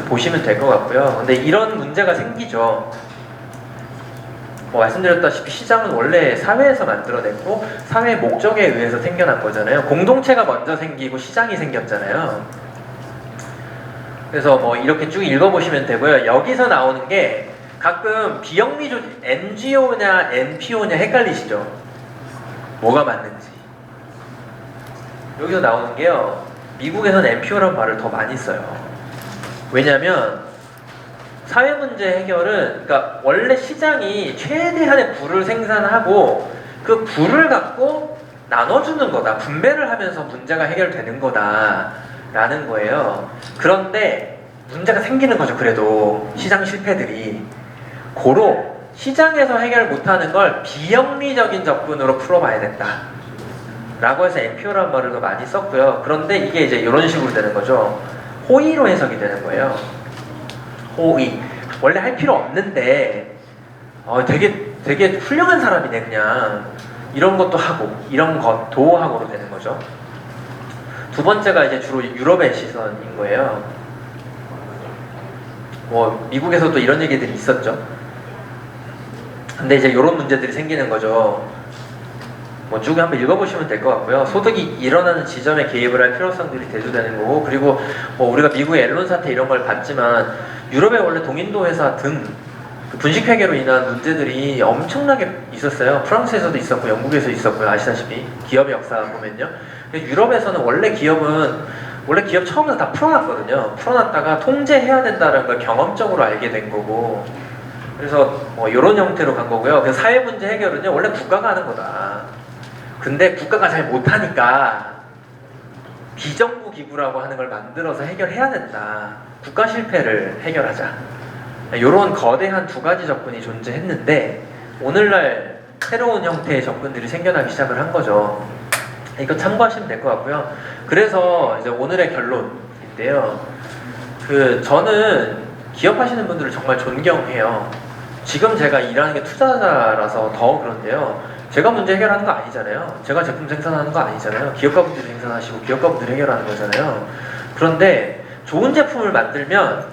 보시면 될 것 같고요. 근데 이런 문제가 생기죠. 말씀드렸다시피 시장은 원래 사회에서 만들어냈고 사회의 목적에 의해서 생겨난 거잖아요. 공동체가 먼저 생기고 시장이 생겼잖아요. 그래서 이렇게 쭉 읽어보시면 되고요. 여기서 나오는 게 가끔 비영리 조직, NGO냐 NPO냐 헷갈리시죠? 뭐가 맞는지. 여기서 나오는 게요, 미국에서는 NPO라는 말을 더 많이 써요. 왜냐면 사회 문제 해결은, 그러니까 원래 시장이 최대한의 부를 생산하고 그 부를 갖고 나눠주는 거다, 분배를 하면서 문제가 해결되는 거다 라는 거예요. 그런데 문제가 생기는 거죠. 그래도 시장 실패들이. 고로 시장에서 해결 못하는 걸 비영리적인 접근으로 풀어봐야 된다 라고 해서 NPO라는 말을 더 많이 썼고요. 그런데 이게 이제 이런 식으로 되는 거죠. 호의로 해석이 되는 거예요. 호의. 원래 할 필요 없는데 되게 훌륭한 사람이네, 그냥 이런 것도 하고 이런 것도 하고로 되는 거죠. 두 번째가 이제 주로 유럽의 시선인 거예요. 미국에서도 이런 얘기들이 있었죠. 근데 이제 이런 문제들이 생기는 거죠. 쭉 한번 읽어보시면 될 것 같고요. 소득이 일어나는 지점에 개입을 할 필요성들이 대두되는 거고, 그리고 우리가 미국의 앨런 사태 이런 걸 봤지만 유럽의 원래 동인도 회사 등 분식회계로 인한 문제들이 엄청나게 있었어요. 프랑스에서도 있었고 영국에서 있었고요. 아시다시피 기업의 역사 보면요. 유럽에서는 원래 기업 처음부터 다 풀어놨거든요. 풀어놨다가 통제해야 된다는 걸 경험적으로 알게 된 거고, 그래서 이런 형태로 간 거고요. 그 사회 문제 해결은요, 원래 국가가 하는 거다. 근데 국가가 잘 못하니까 비정부 기구라고 하는 걸 만들어서 해결해야 된다. 국가 실패를 해결하자. 이런 거대한 두 가지 접근이 존재했는데 오늘날 새로운 형태의 접근들이 생겨나기 시작을 한 거죠. 이거 참고하시면 될 것 같고요. 그래서 이제 오늘의 결론인데요. 저는 기업하시는 분들을 정말 존경해요. 지금 제가 일하는 게 투자자라서 더 그런데요. 제가 문제 해결하는 거 아니잖아요. 제가 제품 생산하는 거 아니잖아요. 기업가분들이 생산하시고 기업가분들이 해결하는 거잖아요. 그런데 좋은 제품을 만들면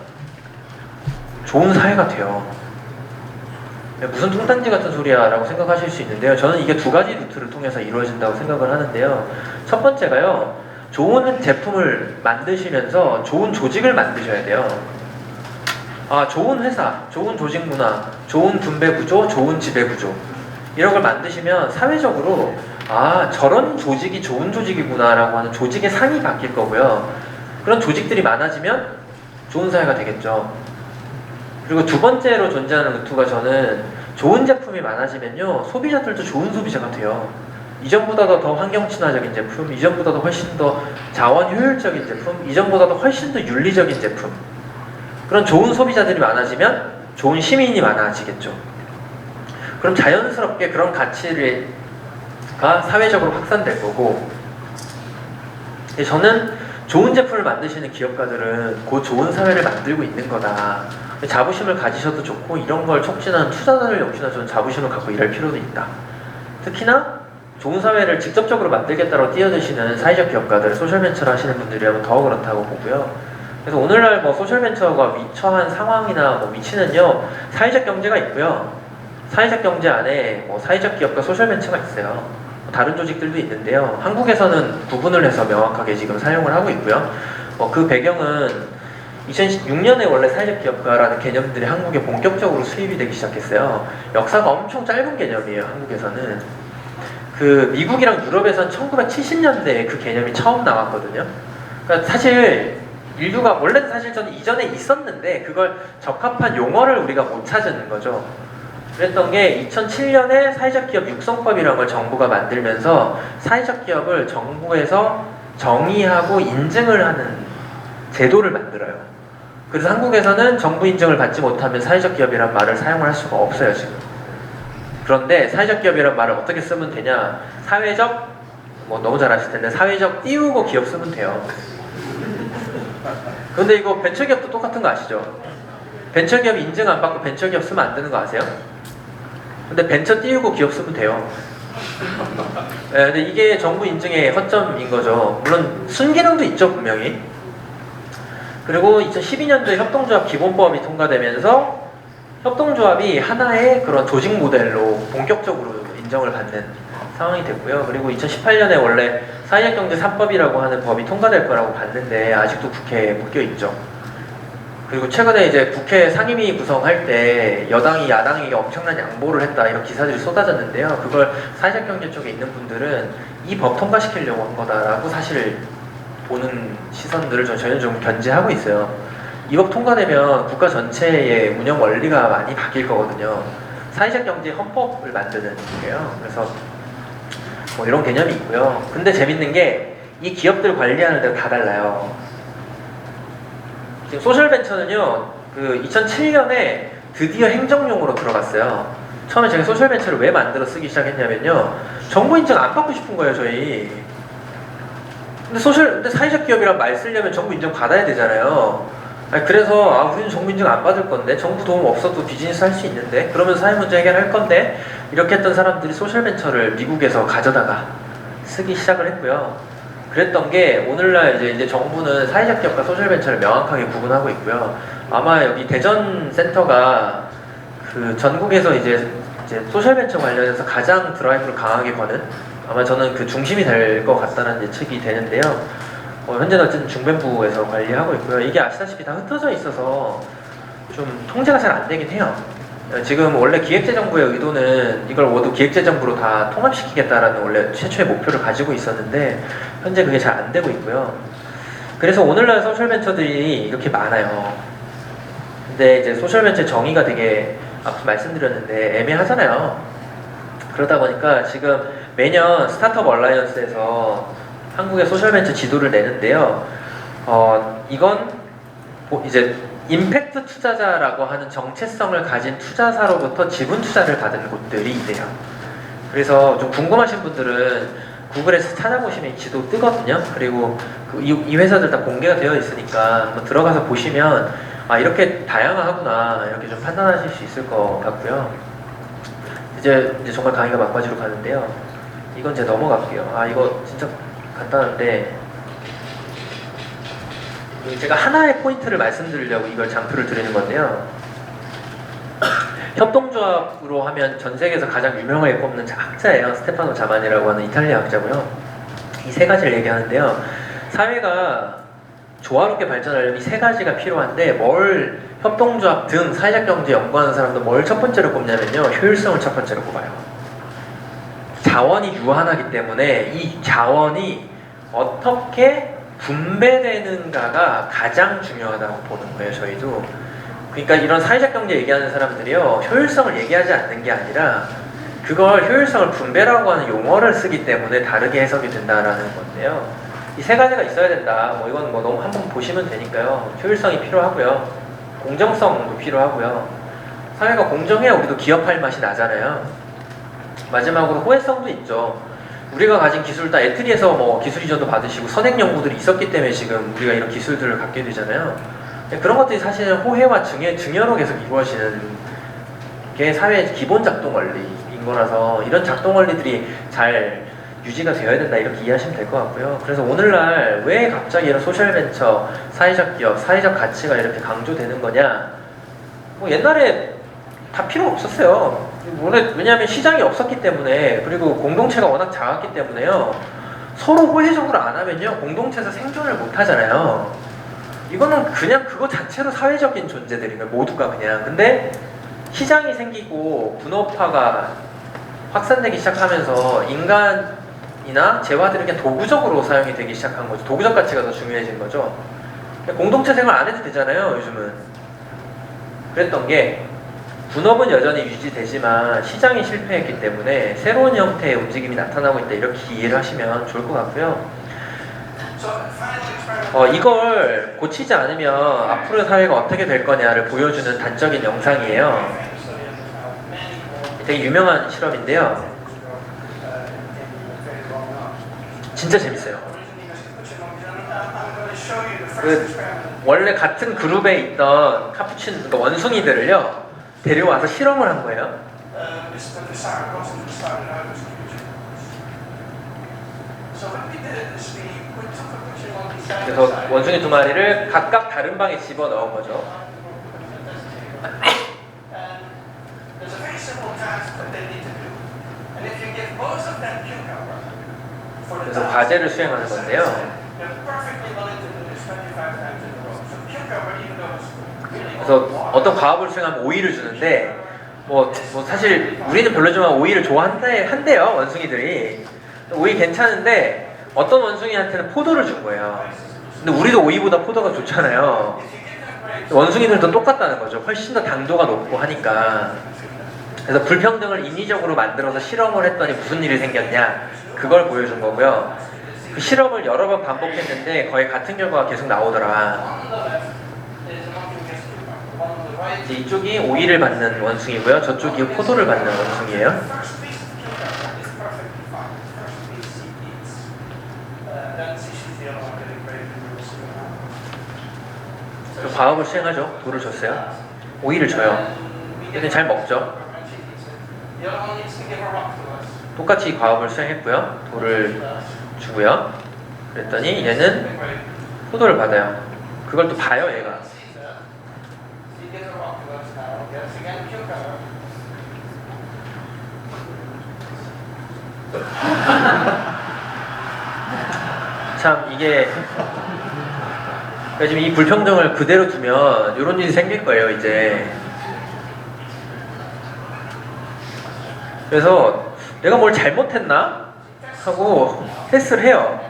좋은 사회가 돼요. 무슨 뚱딴지 같은 소리야 라고 생각하실 수 있는데요. 저는 이게 두 가지 루트를 통해서 이루어진다고 생각을 하는데요. 첫 번째가요. 좋은 제품을 만드시면서 좋은 조직을 만드셔야 돼요. 좋은 회사, 좋은 조직 문화, 좋은 분배 구조, 좋은 지배 구조 이런 걸 만드시면 사회적으로 저런 조직이 좋은 조직이구나 라고 하는 조직의 상이 바뀔 거고요. 그런 조직들이 많아지면 좋은 사회가 되겠죠. 그리고 두 번째로 존재하는 루트가 저는 좋은 제품이 많아지면요 소비자들도 좋은 소비자가 돼요. 이전보다도 더 환경 친화적인 제품, 이전보다도 훨씬 더 자원 효율적인 제품, 이전보다도 훨씬 더 윤리적인 제품, 그런 좋은 소비자들이 많아지면 좋은 시민이 많아지겠죠. 그럼 자연스럽게 그런 가치가 사회적으로 확산될 거고, 저는 좋은 제품을 만드시는 기업가들은 곧 좋은 사회를 만들고 있는 거다. 자부심을 가지셔도 좋고, 이런 걸 촉진하는 투자자들 역시나 저는 자부심을 갖고 일할 필요도 있다. 특히나 좋은 사회를 직접적으로 만들겠다고 뛰어드시는 사회적 기업가들, 소셜벤처를 하시는 분들이라면 더 그렇다고 보고요. 그래서 오늘날 소셜벤처가 처한 상황이나 위치는요, 사회적 경제가 있고요. 사회적 경제 안에 사회적 기업과 소셜벤처가 있어요. 다른 조직들도 있는데요. 한국에서는 구분을 해서 명확하게 지금 사용을 하고 있고요. 그 배경은 2006년에 원래 사회적 기업가라는 개념들이 한국에 본격적으로 수입이 되기 시작했어요. 역사가 엄청 짧은 개념이에요, 한국에서는. 미국이랑 유럽에서는 1970년대에 그 개념이 처음 나왔거든요. 그러니까 사실 인류가 원래는 사실 저는 이전에 있었는데 그걸 적합한 용어를 우리가 못 찾은 거죠. 그랬던 게 2007년에 사회적 기업 육성법이라는 걸 정부가 만들면서 사회적 기업을 정부에서 정의하고 인증을 하는 제도를 만들어요. 그래서 한국에서는 정부 인증을 받지 못하면 사회적 기업이란 말을 사용을 할 수가 없어요, 지금. 그런데 사회적 기업이란 말을 어떻게 쓰면 되냐? 사회적, 너무 잘 아실 텐데, 사회적 띄우고 기업 쓰면 돼요. 근데 이거 벤처기업도 똑같은 거 아시죠? 벤처기업 인증 안 받고 벤처기업 쓰면 안 되는 거 아세요? 근데 벤처 띄우고 기업 쓰면 돼요. 네, 근데 이게 정부 인증의 허점인 거죠. 물론 순기능도 있죠, 분명히. 그리고 2012년도에 협동조합 기본법이 통과되면서 협동조합이 하나의 그런 조직 모델로 본격적으로 인정을 받는 상황이 됐고요. 그리고 2018년에 원래 사회적경제 3법이라고 하는 법이 통과될 거라고 봤는데 아직도 국회에 묶여 있죠. 그리고 최근에 이제 국회 상임위 구성할 때 여당이 야당에게 엄청난 양보를 했다 이런 기사들이 쏟아졌는데요. 그걸 사회적 경제 쪽에 있는 분들은 이 법 통과시키려고 한 거다라고 사실 보는 시선들을 저는 좀 견제하고 있어요. 이 법 통과되면 국가 전체의 운영 원리가 많이 바뀔 거거든요. 사회적 경제 헌법을 만드는 거예요. 그래서 이런 개념이 있고요. 근데 재밌는 게 이 기업들 관리하는 데가 다 달라요. 지금 소셜벤처는요, 2007년에 드디어 행정용으로 들어갔어요. 처음에 제가 소셜벤처를 왜 만들어 쓰기 시작했냐면요, 정부 인증 안 받고 싶은 거예요, 저희. 근데 사회적 기업이란 말 쓰려면 정부 인증 받아야 되잖아요. 그래서 우리는 정부 인증 안 받을 건데, 정부 도움 없어도 비즈니스 할 수 있는데, 그러면 사회 문제 해결할 건데, 이렇게 했던 사람들이 소셜벤처를 미국에서 가져다가 쓰기 시작을 했고요. 그랬던 게 오늘날 이제 정부는 사회적 기업과 소셜벤처를 명확하게 구분하고 있고요. 아마 여기 대전 센터가 전국에서 이제 소셜벤처 관련해서 가장 드라이브를 강하게 거는, 아마 저는 그 중심이 될 것 같다는 예측이 되는데요. 현재는 어쨌든 중변부에서 관리하고 있고요. 이게 아시다시피 다 흩어져 있어서 좀 통제가 잘 안 되긴 해요. 지금 원래 기획재정부의 의도는 이걸 모두 기획재정부로 다 통합시키겠다라는 원래 최초의 목표를 가지고 있었는데 현재 그게 잘 안 되고 있고요. 그래서 오늘날 소셜벤처들이 이렇게 많아요. 근데 이제 소셜벤처 정의가 되게 앞서 말씀드렸는데 애매하잖아요. 그러다 보니까 지금 매년 스타트업 얼라이언스에서 한국의 소셜벤처 지도를 내는데요. 이건 이제 임팩트 투자자라고 하는 정체성을 가진 투자사로부터 지분 투자를 받은 곳들이 있대요. 그래서 좀 궁금하신 분들은 구글에서 찾아보시면 이 지도 뜨거든요. 그리고 이 회사들 다 공개가 되어 있으니까 한번 들어가서 보시면 아 이렇게 다양하구나 이렇게 좀 판단하실 수 있을 것 같고요. 이제 정말 강의가 막바지로 가는데요. 이건 이제 넘어갈게요. 아 이거 진짜 간단한데 제가 하나의 포인트를 말씀드리려고 이걸 장표를 드리는 건데요. 협동조합으로 하면 전 세계에서 가장 유명하게 꼽는 학자예요. 스테파노 자만이라고 하는 이탈리아 학자고요. 이 세 가지를 얘기하는데요. 사회가 조화롭게 발전하려면 이 세 가지가 필요한데 뭘 협동조합 등 사회적 경제 연구하는 사람도 뭘 첫 번째로 꼽냐면요. 효율성을 첫 번째로 꼽아요. 자원이 유한하기 때문에 이 자원이 어떻게 분배되는가가 가장 중요하다고 보는 거예요. 저희도. 그러니까 이런 사회적 경제 얘기하는 사람들이요. 효율성을 얘기하지 않는 게 아니라 그걸 효율성을 분배라고 하는 용어를 쓰기 때문에 다르게 해석이 된다라는 건데요. 이 세 가지가 있어야 된다. 뭐 이건 뭐 너무 한번 보시면 되니까요. 효율성이 필요하고요. 공정성도 필요하고요. 사회가 공정해야 우리도 기업할 맛이 나잖아요. 마지막으로 호혜성도 있죠. 우리가 가진 기술 다 애트리에서 뭐 기술 이전도 받으시고 선행 연구들이 있었기 때문에 지금 우리가 이런 기술들을 갖게 되잖아요. 그런 것들이 사실은 호혜와 증여로 계속 이루어지는 게 사회의 기본 작동 원리인 거라서 이런 작동 원리들이 잘 유지가 되어야 된다 이렇게 이해하시면 될 것 같고요. 그래서 오늘날 왜 갑자기 이런 소셜벤처, 사회적 기업, 사회적 가치가 이렇게 강조되는 거냐? 뭐 옛날에 다 필요 없었어요. 왜냐하면 시장이 없었기 때문에 그리고 공동체가 워낙 작았기 때문에요. 서로 호혜적으로 안 하면요 공동체에서 생존을 못 하잖아요. 이거는 그냥 그거 자체로 사회적인 존재들인 거예요. 모두가 그냥. 근데 시장이 생기고 분업화가 확산되기 시작하면서 인간이나 재화들이 그냥 도구적으로 사용이 되기 시작한 거죠. 도구적 가치가 더 중요해진 거죠. 공동체 생활 안 해도 되잖아요. 요즘은. 그랬던 게 분업은 여전히 유지되지만 시장이 실패했기 때문에 새로운 형태의 움직임이 나타나고 있다 이렇게 이해를 하시면 좋을 것 같고요. 이걸 고치지 않으면 앞으로의 사회가 어떻게 될 거냐를 보여주는 단적인 영상이에요. 되게 유명한 실험인데요. 진짜 재밌어요. 원래 같은 그룹에 있던 카푸친 그러니까 원숭이들을요 데려와서 실험을 한 거예요. 그래서 원숭이 두 마리를 각각 다른 방에 집어 넣은 거죠. 그래서 과제를 수행하는 건데요. 그래서 어떤 과업을 수행하면 오이를 주는데 뭐 사실 우리는 별로지만 오이를 한대요 원숭이들이. 오이 괜찮은데 어떤 원숭이한테는 포도를 준 거예요. 근데 우리도 오이보다 포도가 좋잖아요. 원숭이들도 똑같다는 거죠. 훨씬 더 당도가 높고 하니까. 그래서 불평등을 인위적으로 만들어서 실험을 했더니 무슨 일이 생겼냐 그걸 보여준 거고요. 그 실험을 여러 번 반복했는데 거의 같은 결과가 계속 나오더라. 이제 이쪽이 오이를 받는 원숭이고요. 저쪽이 포도를 받는 원숭이에요. 과업을 수행하죠. 돌을 줬어요. 오이를 줘요. 얘는 잘 먹죠. 똑같이 과업을 수행했고요. 돌을 주고요. 그랬더니 얘는 포도를 받아요. 그걸 또 봐요, 얘가. 참 이게 지금 이 불평등을 그대로 두면 이런 일이 생길 거예요 이제. 그래서 내가 뭘 잘못했나 하고 테스트를 해요.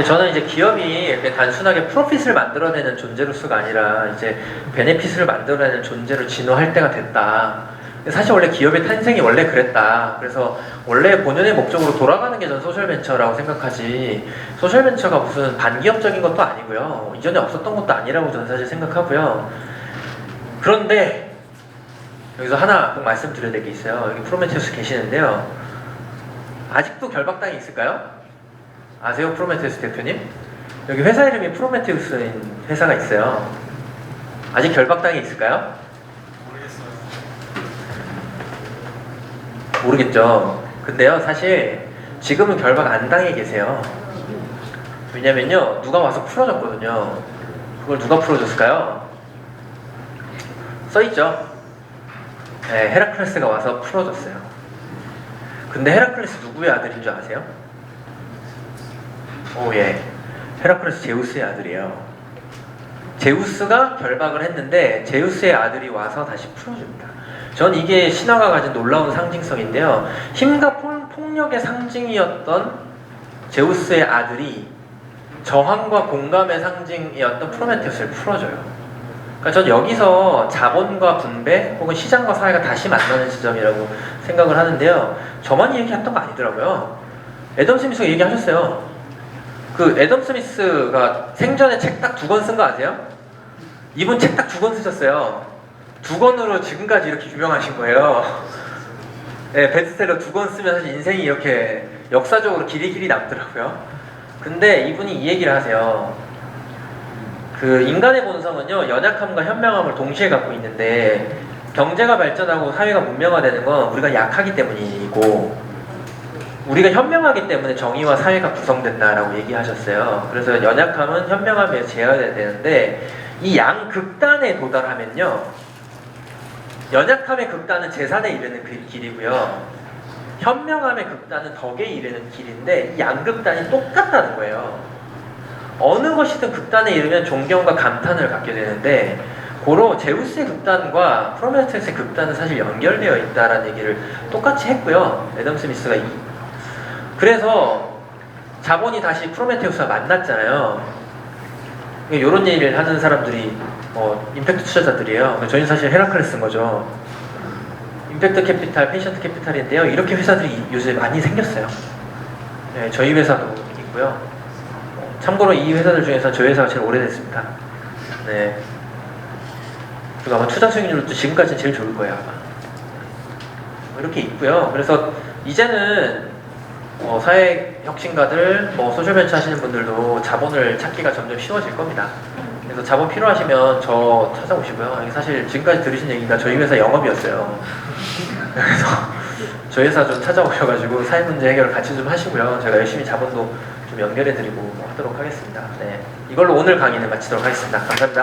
저는 이제 기업이 이렇게 단순하게 프로핏을 만들어내는 존재로서가 아니라 이제 베네핏을 만들어내는 존재로 진화할 때가 됐다. 근데 사실 원래 기업의 탄생이 원래 그랬다. 그래서 원래 본연의 목적으로 돌아가는 게 전 소셜벤처라고 생각하지, 소셜벤처가 무슨 반기업적인 것도 아니고요. 이전에 없었던 것도 아니라고 저는 사실 생각하고요. 그런데 여기서 하나 꼭 말씀드려야 될 게 있어요. 여기 프로메테우스 계시는데요. 아직도 결박당이 있을까요? 아세요? 프로메테우스 대표님? 여기 회사 이름이 프로메테우스인 회사가 있어요. 아직 결박당이 있을까요? 모르겠죠. 근데요, 사실 지금은 결박 안 당해 계세요. 왜냐면요, 누가 와서 풀어줬거든요. 그걸 누가 풀어줬을까요? 써있죠. 네, 헤라클레스가 와서 풀어줬어요. 근데 헤라클레스 누구의 아들인 줄 아세요? 오, 예. 헤라클레스 제우스의 아들이에요. 제우스가 결박을 했는데 제우스의 아들이 와서 다시 풀어줍니다. 전 이게 신화가 가진 놀라운 상징성인데요. 힘과 폭력의 상징이었던 제우스의 아들이 저항과 공감의 상징이었던 프로메테우스를 풀어줘요. 그러니까 전 여기서 자본과 분배 혹은 시장과 사회가 다시 만나는 지점이라고 생각을 하는데요. 저만 얘기했던 거 아니더라고요. 애덤 스미스가 얘기하셨어요. 그 애덤 스미스가 생전에 책 딱 2권 쓴 거 아세요? 이분 책 딱 2권 쓰셨어요. 2권으로 지금까지 이렇게 유명하신 거예요. 네, 베스트셀러 2권 쓰면 사실 인생이 이렇게 역사적으로 길이 남더라고요. 근데 이분이 이 얘기를 하세요. 그 인간의 본성은요, 연약함과 현명함을 동시에 갖고 있는데 경제가 발전하고 사회가 문명화되는 건 우리가 약하기 때문이고 우리가 현명하기 때문에 정의와 사회가 구성된다라고 얘기하셨어요. 그래서 연약함은 현명함에 제어해야 되는데 이 양극단에 도달하면요, 연약함의 극단은 재산에 이르는 그 길이고요, 현명함의 극단은 덕에 이르는 길인데 이 양극단이 똑같다는 거예요. 어느 것이든 극단에 이르면 존경과 감탄을 갖게 되는데 고로 제우스의 극단과 프로메테우스의 극단은 사실 연결되어 있다라는 얘기를 똑같이 했고요. 애덤 스미스가 그래서 자본이 다시 프로메테우스와 만났잖아요. 이런 얘기를 하는 사람들이 임팩트 투자자들이에요. 저희는 사실 헤라클레스인 거죠. 임팩트 캐피탈, 페이션트 캐피탈인데요. 이렇게 회사들이 요새 많이 생겼어요. 네, 저희 회사도 있고요. 참고로 이 회사들 중에서 저희 회사가 제일 오래됐습니다. 네. 그리고 아마 투자 수익률도 지금까지는 제일 좋을 거예요, 아마. 이렇게 있고요. 그래서 이제는 사회 혁신가들, 소셜벤처 하시는 분들도 자본을 찾기가 점점 쉬워질 겁니다. 그래서 자본 필요하시면 저 찾아오시고요. 사실 지금까지 들으신 얘기가 저희 회사 영업이었어요. 그래서 저희 회사 좀 찾아오셔가지고 사회 문제 해결을 같이 좀 하시고요. 제가 열심히 자본도 좀 연결해드리고 하도록 하겠습니다. 네, 이걸로 오늘 강의는 마치도록 하겠습니다. 감사합니다.